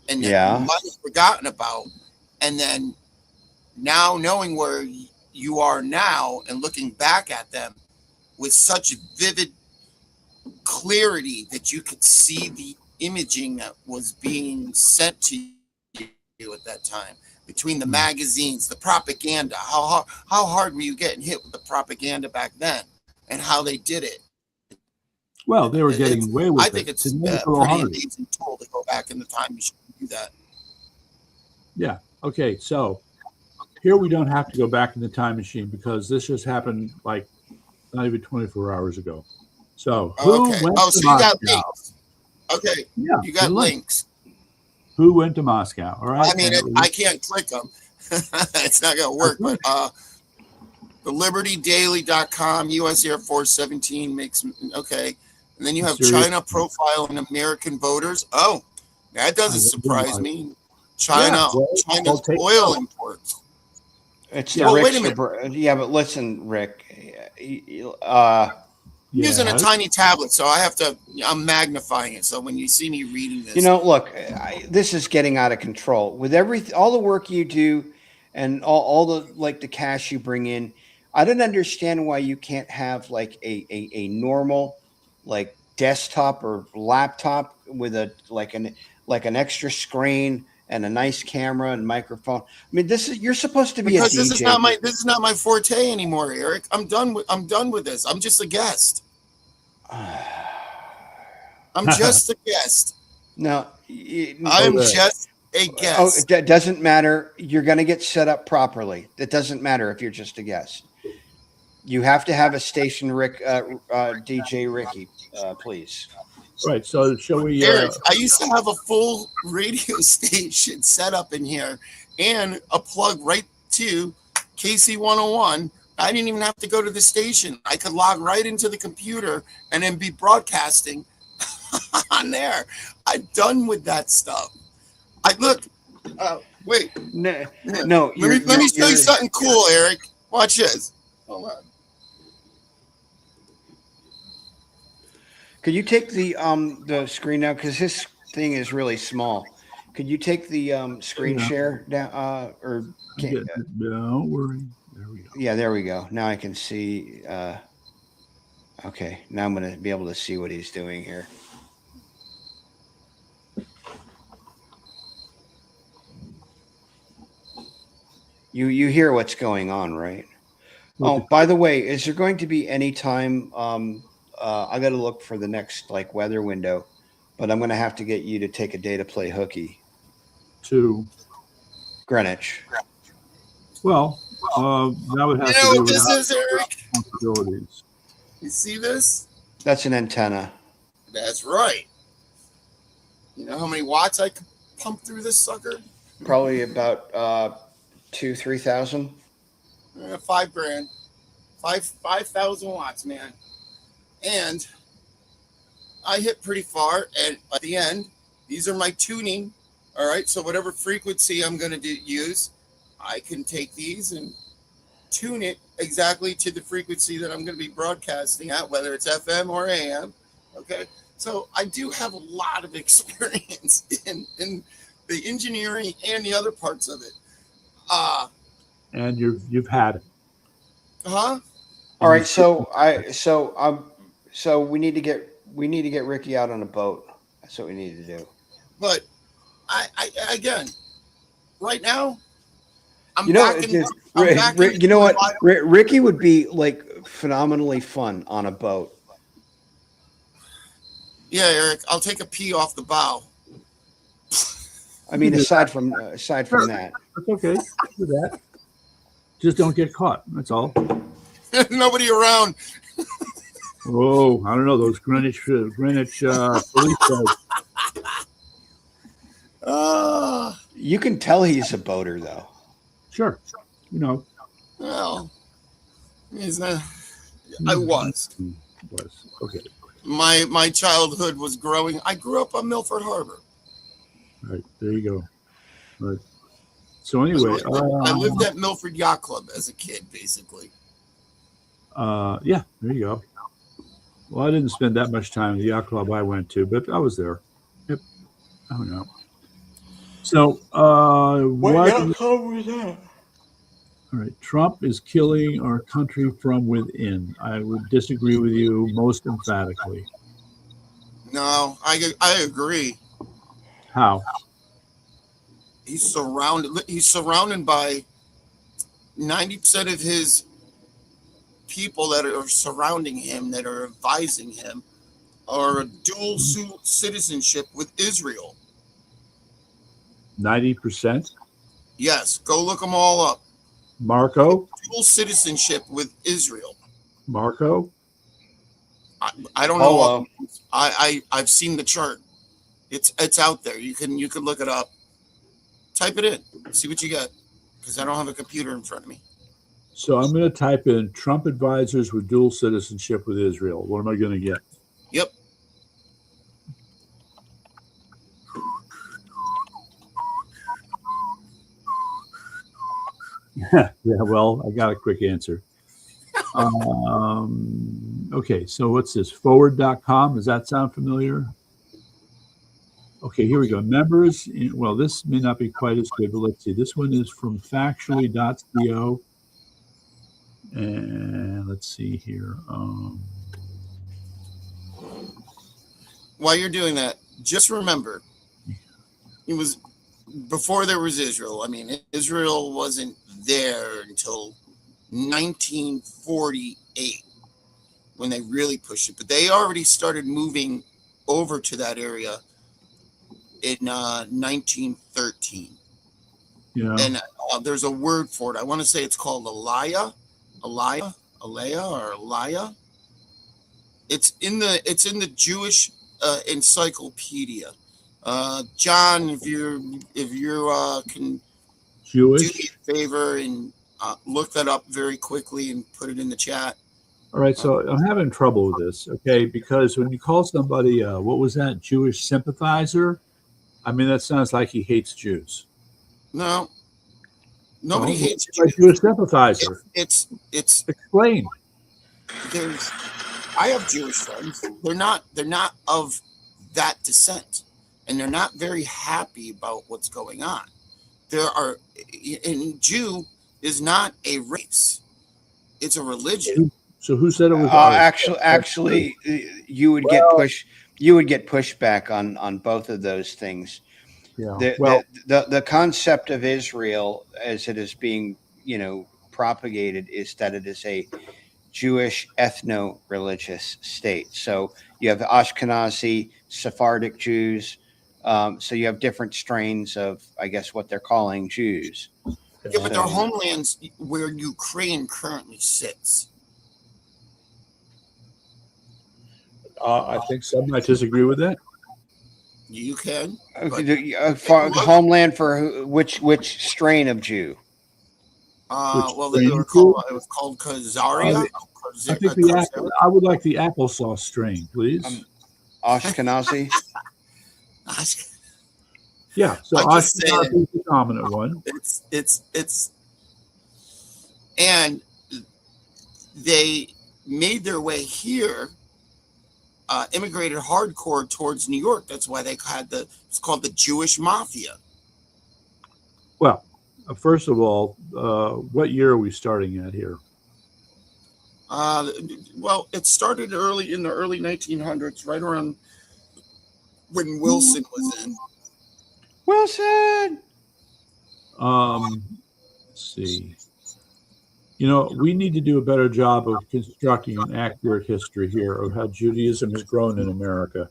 and that you might have forgotten about. And then now knowing where you are now and looking back at them with such vivid clarity that you could see the imaging that was being sent to you at that time, between the magazines, the propaganda, how hard were you getting hit with the propaganda back then and how they did it? Well, they were getting away with it. I think it's a pretty amazing tool to go back in the time machine and do that. Yeah. Okay. So here we don't have to go back in the time machine because this just happened like not even 24 hours ago. So who went to you got links. Okay. Yeah, you got links. Who went to Moscow? All right. I mean, I can't click them. It's not going to work. But the libertydaily.com, U.S. Air Force 17 makes, okay. And then you have China profile and American voters. Oh, that doesn't surprise me. China's oil imports. It's well, Rick's, wait a minute. Yeah, but listen, Rick. I'm using a tiny tablet, so I'm magnifying it. So when you see me reading this, look, this is getting out of control. With all the work you do, and all the the cash you bring in, I don't understand why you can't have like a normal desktop or laptop with an extra screen and a nice camera and microphone. I mean, you're supposed to be because a DJ. This is not my forte anymore, Eric. I'm done with this. I'm just a guest. I'm just a guest. No, I'm just a guest. Oh, it doesn't matter. You're going to get set up properly. It doesn't matter if you're just a guest. You have to have a station, Rick, DJ Ricky, please. Right. So shall we? Eric, I used to have a full radio station set up in here and a plug right to KC 101. I didn't even have to go to the station. I could log right into the computer and then be broadcasting on there. I'm done with that stuff. Wait. No. Let me show you something cool, Eric. Watch this. Hold on. Could you take the screen now? Because this thing is really small. Could you take the screen share down? Don't worry. There we go. Yeah, there we go. Now I can see. Okay, now I'm going to be able to see what he's doing here. You hear what's going on, right? Oh, by the way, is there going to be any time? I got to look for the next weather window, but I'm going to have to get you to take a data play hooky to Greenwich. Well, that would have to do with this is, Eric? responsibilities. You see this? That's an antenna. That's right. You know how many watts I could pump through this sucker? Probably about 2,000-3,000. $5,000. 5,000 watts, man. And I hit pretty far. And at the end, these are my tuning. All right. So whatever frequency I'm going to use, I can take these and tune it exactly to the frequency that I'm going to be broadcasting at, whether it's FM or AM. Okay. So I do have a lot of experience in the engineering and the other parts of it. And you've had it. Huh? All right. So we need to get Ricky out on a boat. That's what we need to do. But I again, right now, I'm you know what? Ricky would be phenomenally fun on a boat. Yeah, Eric, I'll take a pee off the bow. I mean, aside from that, that's okay. Do that. Just don't get caught. That's all. Nobody around. Oh, I don't know those Greenwich police guys. You can tell he's a boater, though. Sure. Well, he's not. I was. Okay. My childhood was growing. I grew up on Milford Harbor. All right, there you go. All right. So anyway, I lived at Milford Yacht Club as a kid, basically. Yeah, there you go. Well, I didn't spend that much time at the yacht club I went to, but I was there. Yep. I don't know. So, what yacht club was that? All right. Trump is killing our country from within. I would disagree with you most emphatically. No, I agree. How? He's surrounded by 90% of his people that are surrounding him, that are advising him, are a dual citizenship with Israel. 90%? Yes, go look them all up. Marco? Dual citizenship with Israel. Marco? I don't know. I've seen the chart. It's out there. You can look it up. Type it in. See what you get. Because I don't have a computer in front of me. So I'm going to type in Trump advisors with dual citizenship with Israel. What am I going to get? Yep. Yeah, well, I got a quick answer. Okay, so what's this? Forward.com. Does that sound familiar? Okay, here we go. Members, well, this may not be quite as good, but let's see. This one is from factually.co. And let's see here. While you're doing that, just remember, it was before there was Israel. I mean, Israel wasn't there until 1948 when they really pushed it. But they already started moving over to that area in 1913. Yeah. And there's a word for it. I want to say it's called Alaya. It's in the Jewish encyclopedia. John, if you can Jewish. do me a favor and look that up very quickly and put it in the chat. All right, so I'm having trouble with this, okay, because when you call somebody, what was that, Jewish sympathizer? I mean, that sounds like he hates Jews. No, nobody hates Jews. Like Jewish sympathizer. It's explain. I have Jewish friends. They're not of that descent, and they're not very happy about what's going on. And Jew is not a race; it's a religion. So who said it was? Actually, you would get pushback on both of those things. Yeah. The concept of Israel, as it is being propagated, is that it is a Jewish ethno-religious state. So you have Ashkenazi, Sephardic Jews. So you have different strains of, I guess, what they're calling Jews. Yeah, but their homelands where Ukraine currently sits. I think some might disagree with that. You can. Homeland for which strain of Jew? Well, it was called Khazaria. I think I would like the applesauce strain, please. Ashkenazi. Yeah, so Ashkenazi is the dominant one. It's, and they made their way here. Immigrated hardcore towards New York. That's why they had it's called the Jewish Mafia. Well, first of all, what year are we starting at here? Well, it started in the early 1900s, right around when Wilson was in. Wilson. Let's see. We need to do a better job of constructing an accurate history here of how Judaism has grown in America.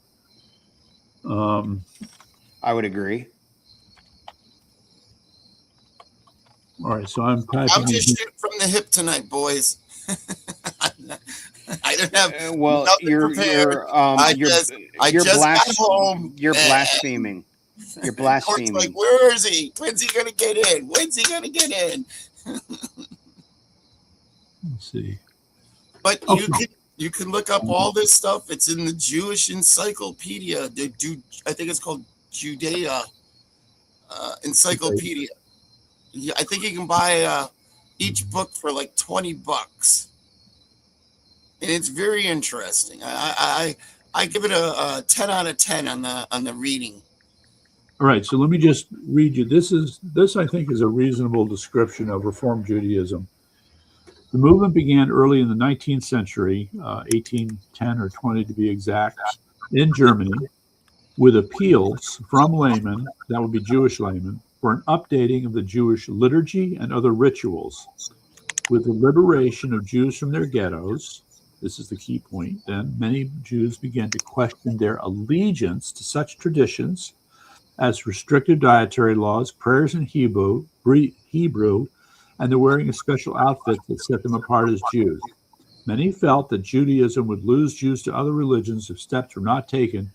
I would agree. All right, so I'm typing. I'm just shooting from the hip tonight, boys. I don't have. You're got home. You're blaspheming. You're blaspheming. Like, where is he? When's he gonna get in? When's he gonna get in? Let's see. But you can look up all this stuff. It's in the Jewish encyclopedia. I think it's called Judea encyclopedia. I think you can buy each book for like $20, and it's very interesting. I give it a 10 out of 10 on the reading. All right, so let me just read you. This I think is a reasonable description of Reform Judaism. The movement began early in the 19th century, 1810 or 20 to be exact, in Germany, with appeals from laymen, that would be Jewish laymen, for an updating of the Jewish liturgy and other rituals. With the liberation of Jews from their ghettos, this is the key point, then many Jews began to question their allegiance to such traditions as restrictive dietary laws, prayers in Hebrew, and the wearing of special outfits that set them apart as Jews. Many felt that Judaism would lose Jews to other religions if steps were not taken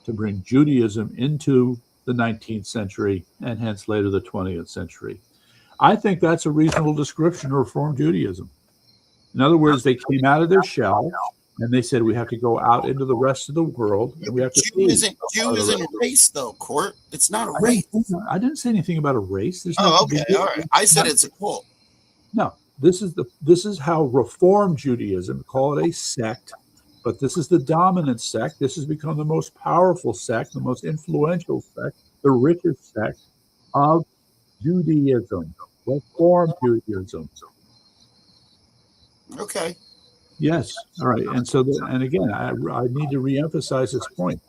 to bring Judaism into the 19th century and hence later the 20th century. I think that's a reasonable description of Reform Judaism. In other words, they came out of their shell and they said we have to go out into the rest of the world and we have to Jew isn't a race, though, Court. It's not a race. I didn't say anything about a race. There's okay, all right. I said it's a cult. No, this is how Reform Judaism, call it a sect, but this is the dominant sect. This has become the most powerful sect, the most influential sect, the richest sect of Judaism, Reform Judaism. Okay. Yes. All right. And so, and again, I need to reemphasize this point.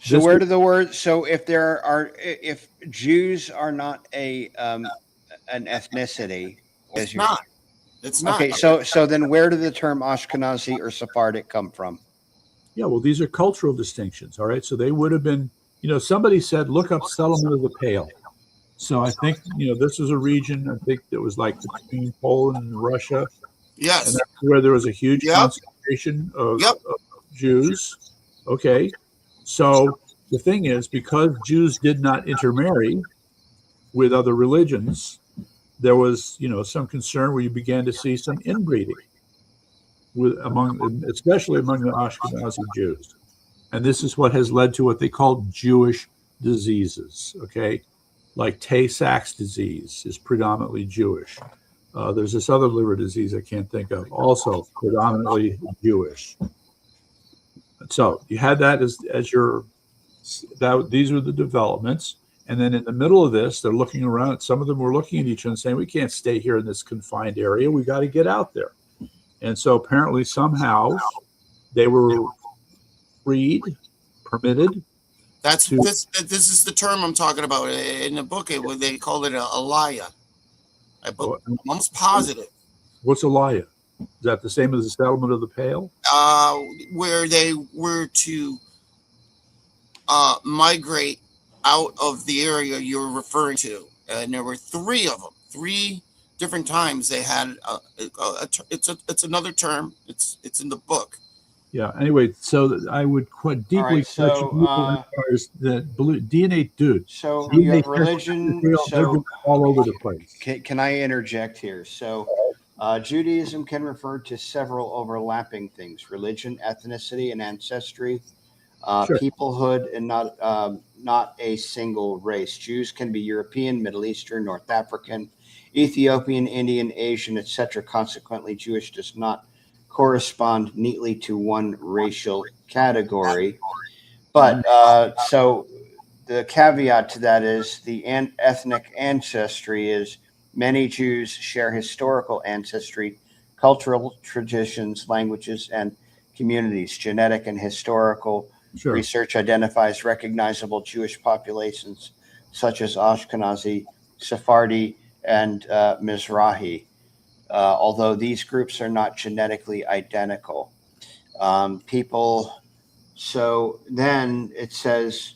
So where do the words? So if Jews are not an ethnicity, it's not. It's not. Okay. So then where did the term Ashkenazi or Sephardic come from? Yeah. Well, these are cultural distinctions. All right. So they would have been. Somebody said, look up settlement of the Pale. So I think this was a region. I think that was like between Poland and Russia. Yes. And that's where there was a huge concentration of Jews. Okay. So the thing is, because Jews did not intermarry with other religions, there was, some concern where you began to see some inbreeding especially among the Ashkenazi Jews. And this is what has led to what they call Jewish diseases. Okay. Like Tay-Sachs disease is predominantly Jewish. There's this other liver disease I can't think of, also predominantly Jewish. So you had that as your, these were the developments. And then in the middle of this, they're looking around. Some of them were looking at each other and saying, we can't stay here in this confined area. We got to get out there. And so apparently somehow they were freed, permitted. This is the term I'm talking about in the book. They call it a aliyah. I'm almost positive. What's aliyah? Is that the same as the settlement of the Pale? Where they were to migrate out of the area you're referring to, and there were three of them. 3 different times they had. It's another term. It's in the book. Yeah. Anyway, so I would quite deeply touch the DNA, dude. So DNA you have religion. So all over the place. Can I interject here? So Judaism can refer to several overlapping things: religion, ethnicity, and ancestry, peoplehood, and not a single race. Jews can be European, Middle Eastern, North African, Ethiopian, Indian, Asian, etc. Consequently, Jewish does not correspond neatly to one racial category. But so the caveat to that is the ethnic ancestry is many Jews share historical ancestry, cultural traditions, languages, and communities. Genetic and historical research identifies recognizable Jewish populations such as Ashkenazi, Sephardi, and Mizrahi. Although these groups are not genetically identical. So then it says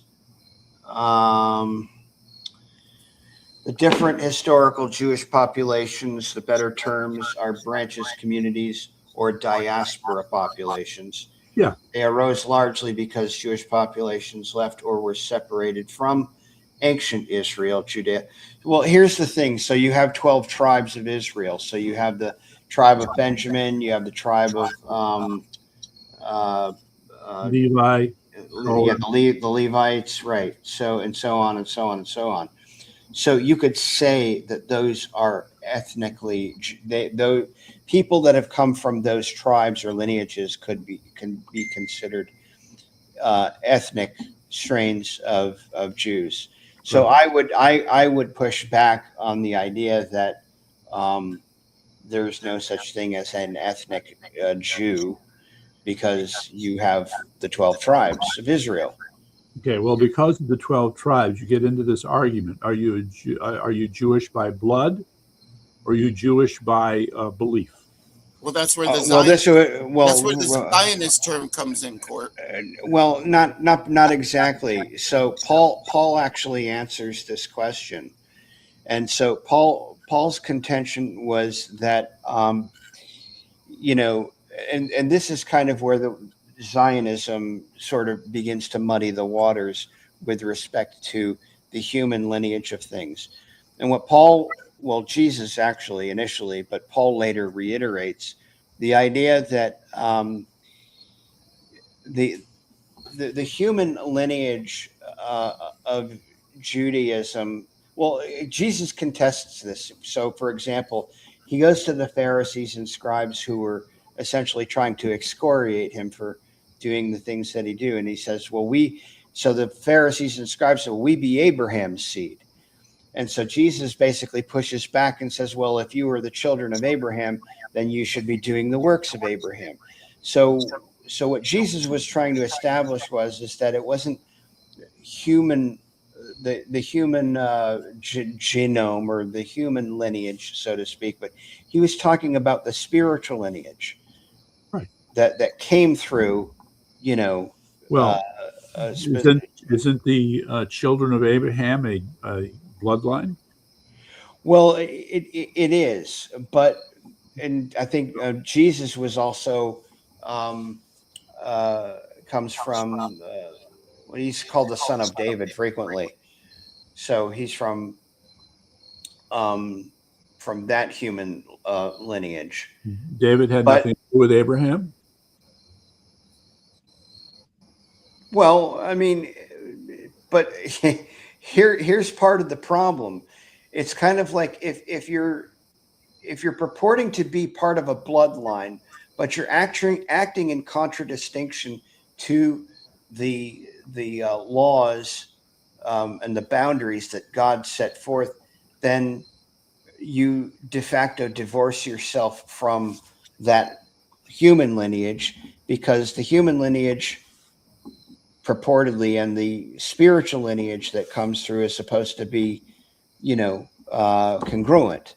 the different historical Jewish populations, the better terms are branches, communities, or diaspora populations. Yeah. They arose largely because Jewish populations left or were separated from ancient Israel, Judea. Well, here's the thing. So you have 12 tribes of Israel. So you have the tribe of Benjamin, you have the tribe of Levi, the Levites, right? So and so on and so on and so on. So you could say that those are ethnically those people that have come from those tribes or lineages can be considered ethnic strains of Jews. So I would push back on the idea that there's no such thing as an ethnic Jew because you have the 12 tribes of Israel. Okay, well, because of the 12 tribes, you get into this argument: are you Jewish by blood, or are you Jewish by belief? Well, that's where the Zionist term comes in, Court. Well, not exactly. So Paul actually answers this question, and so Paul's contention was that and this is kind of where Zionism sort of begins to muddy the waters with respect to the human lineage of things. And what Jesus actually initially, but Paul later reiterates the idea that the human lineage of Judaism, well, Jesus contests this. So, for example, he goes to the Pharisees and scribes who were essentially trying to excoriate him for doing the things that he do. And he says, so the Pharisees and scribes said, we be Abraham's seed. And so Jesus basically pushes back and says, well, if you are the children of Abraham, then you should be doing the works of Abraham. So what Jesus was trying to establish is that it wasn't human, the human genome or the human lineage, so to speak, but he was talking about the spiritual lineage, right? That came through, Well, isn't the children of Abraham a bloodline? Well, it is, and I think Jesus was also comes from he's called the son of David frequently, so he's from that human lineage. David had nothing to do with Abraham. Well, I mean, but here's part of the problem. It's kind of like if you're purporting to be part of a bloodline, but you're acting in contradistinction to the laws and the boundaries that God set forth, then you de facto divorce yourself from that human lineage, because the human lineage purportedly and the spiritual lineage that comes through is supposed to be, congruent.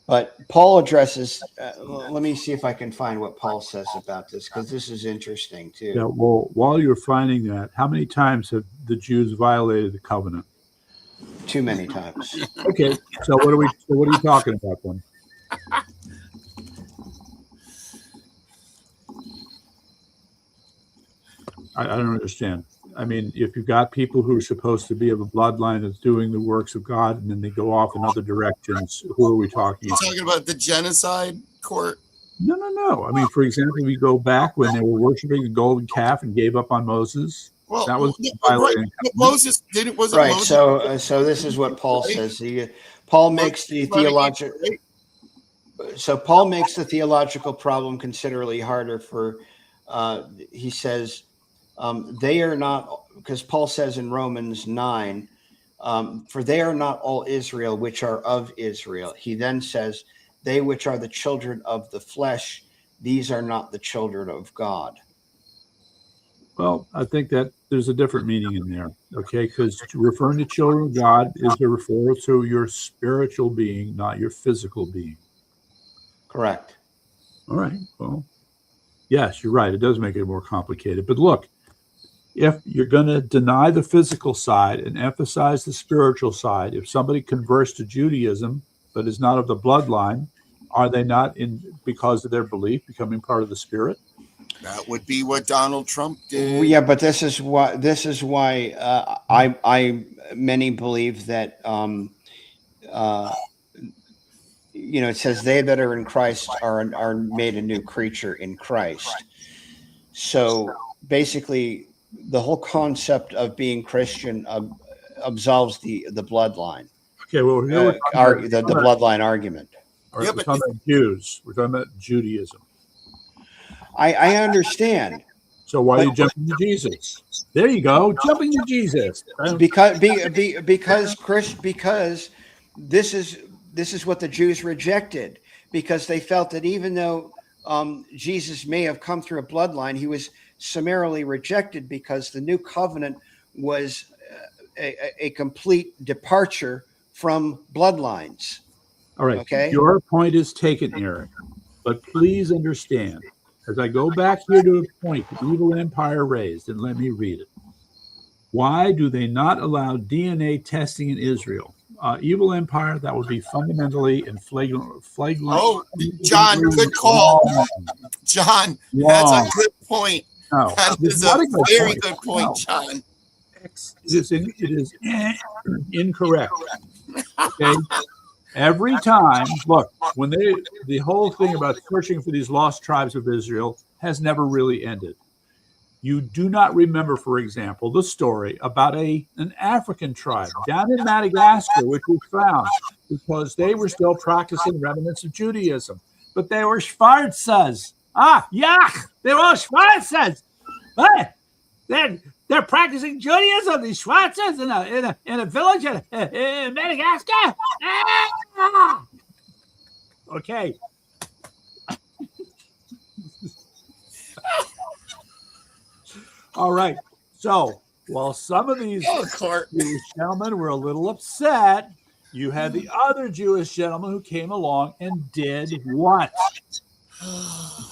But Paul addresses, let me see if I can find what Paul says about this, because this is interesting too. Yeah, well, while you're finding that, how many times have the Jews violated the covenant? Too many times. Okay, so what are you talking about then? I don't understand. I mean, if you've got people who are supposed to be of a bloodline that's doing the works of God, and then they go off in other directions, who are we talking about? You're talking about the genocide court? No. I mean, for example, we go back when they were worshiping the golden calf and gave up on Moses. Well, that was right. Moses didn't. Was it right? Moses? So this is what Paul says. Paul makes the theological. So Paul makes the theological problem considerably harder. He says. They are not, because Paul says in Romans 9, for they are not all Israel which are of Israel. He then says, they which are the children of the flesh, these are not the children of God. Well, I think that there's a different meaning in there, okay? Because referring to children of God is to refer to your spiritual being, not your physical being. Correct. All right. Well, yes, you're right. It does make it more complicated. But look, if you're going to deny the physical side and emphasize the spiritual side, if somebody converts to Judaism but is not of the bloodline, are they not, because of their belief, becoming part of the spirit? That would be what Donald Trump did. Yeah, but this is why I many believe that it says they that are in Christ are made a new creature in Christ. So basically, the whole concept of being Christian absolves the bloodline. Okay, well, the bloodline argument. All right, we're talking about Jews. We're talking about Judaism. I understand. So why are you jumping to Jesus? There you go, jumping to Jesus. Because this is what the Jews rejected, because they felt that even though Jesus may have come through a bloodline, he was summarily rejected because the new covenant was a complete departure from bloodlines. All right. Okay. Your point is taken, Eric, but please understand, as I go back here to a point, the evil empire raised, and let me read it. Why do they not allow DNA testing in Israel? evil empire, that would be fundamentally and flagrant. Oh, John, good call. John, that's a good point. No, That is a very good point, John. It is incorrect. Okay. Every time, look, when the whole thing about searching for these lost tribes of Israel has never really ended. You do not remember, for example, the story about an African tribe down in Madagascar, which was found because they were still practicing remnants of Judaism, but they were Schwarzes. They were all Schwarzes. They're practicing Judaism. These Schwarzes in a village in Madagascar. Okay. All right. So while some of these Jewish gentlemen were a little upset, you had the other Jewish gentleman who came along and did what?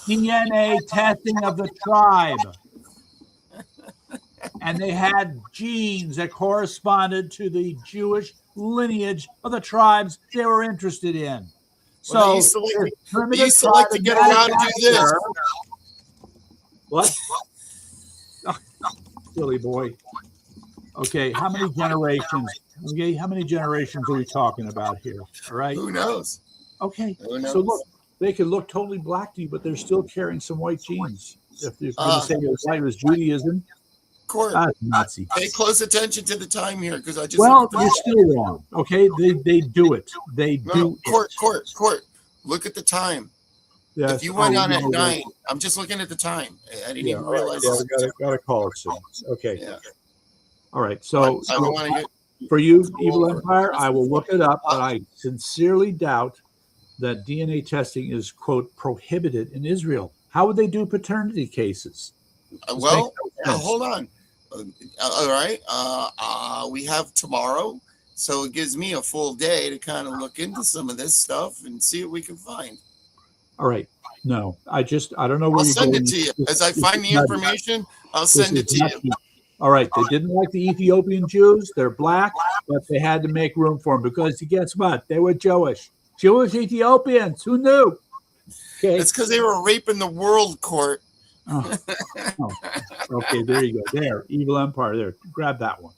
DNA testing of the tribe. And they had genes that corresponded to the Jewish lineage of the tribes they were interested in. So they used to like to get around and do this. What? Silly boy. Okay, how many generations? Okay, how many generations are we talking about here? All right. Who knows? Okay. Who knows? So look, they could look totally black to you, but they're still carrying some white genes. If you're going to say it was Judaism, Court, Nazi. pay close attention to the time here because I just you're still wrong. Okay, they do it. They do. Court. Look at the time. Yes. If you went on at 9, I'm just looking at the time. I didn't even realize. Yeah, gotta call it soon. Okay. Yeah. All right. So I don't want to get. For you, Evil Empire, I will look it up, but I sincerely doubt that DNA testing is, quote, prohibited in Israel. How would they do paternity cases? Hold on. All right. We have tomorrow, so it gives me a full day to kind of look into some of this stuff and see what we can find. All right. No, I don't know where I'll you're send going. it to you. As I find the information, I'll send it to you. All right. They didn't like the Ethiopian Jews. They're black, but they had to make room for them because guess what? They were Jewish. Jewish Ethiopians. Who knew? Okay. It's because they were raping the world, Court. Oh. Okay, there you go. There, Evil Empire. There, grab that one.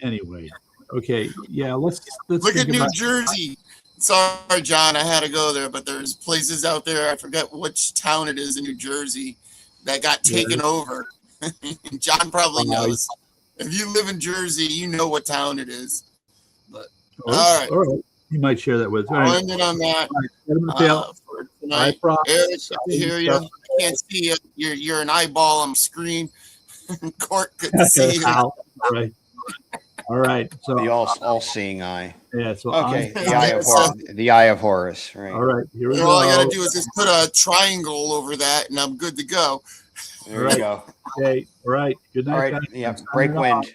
Anyway, okay, yeah. Let's look at New Jersey. Sorry, John, I had to go there, but there's places out there. I forget which town it is in New Jersey that got taken over. John probably knows. If you live in Jersey, you know what town it is. But all right. You might share that with. I'll end it on that. For tonight. Eric, I hear you. I can't see you. You're an eyeball on the screen. Court, good to see you. All right. So the all-seeing eye. Yeah. So okay. The eye of Horus. Right. All right. Here we go. All I got to do is just put a triangle over that, and I'm good to go. There we go. Okay. All right. Good night. All right. Guys. Yeah. Break wind.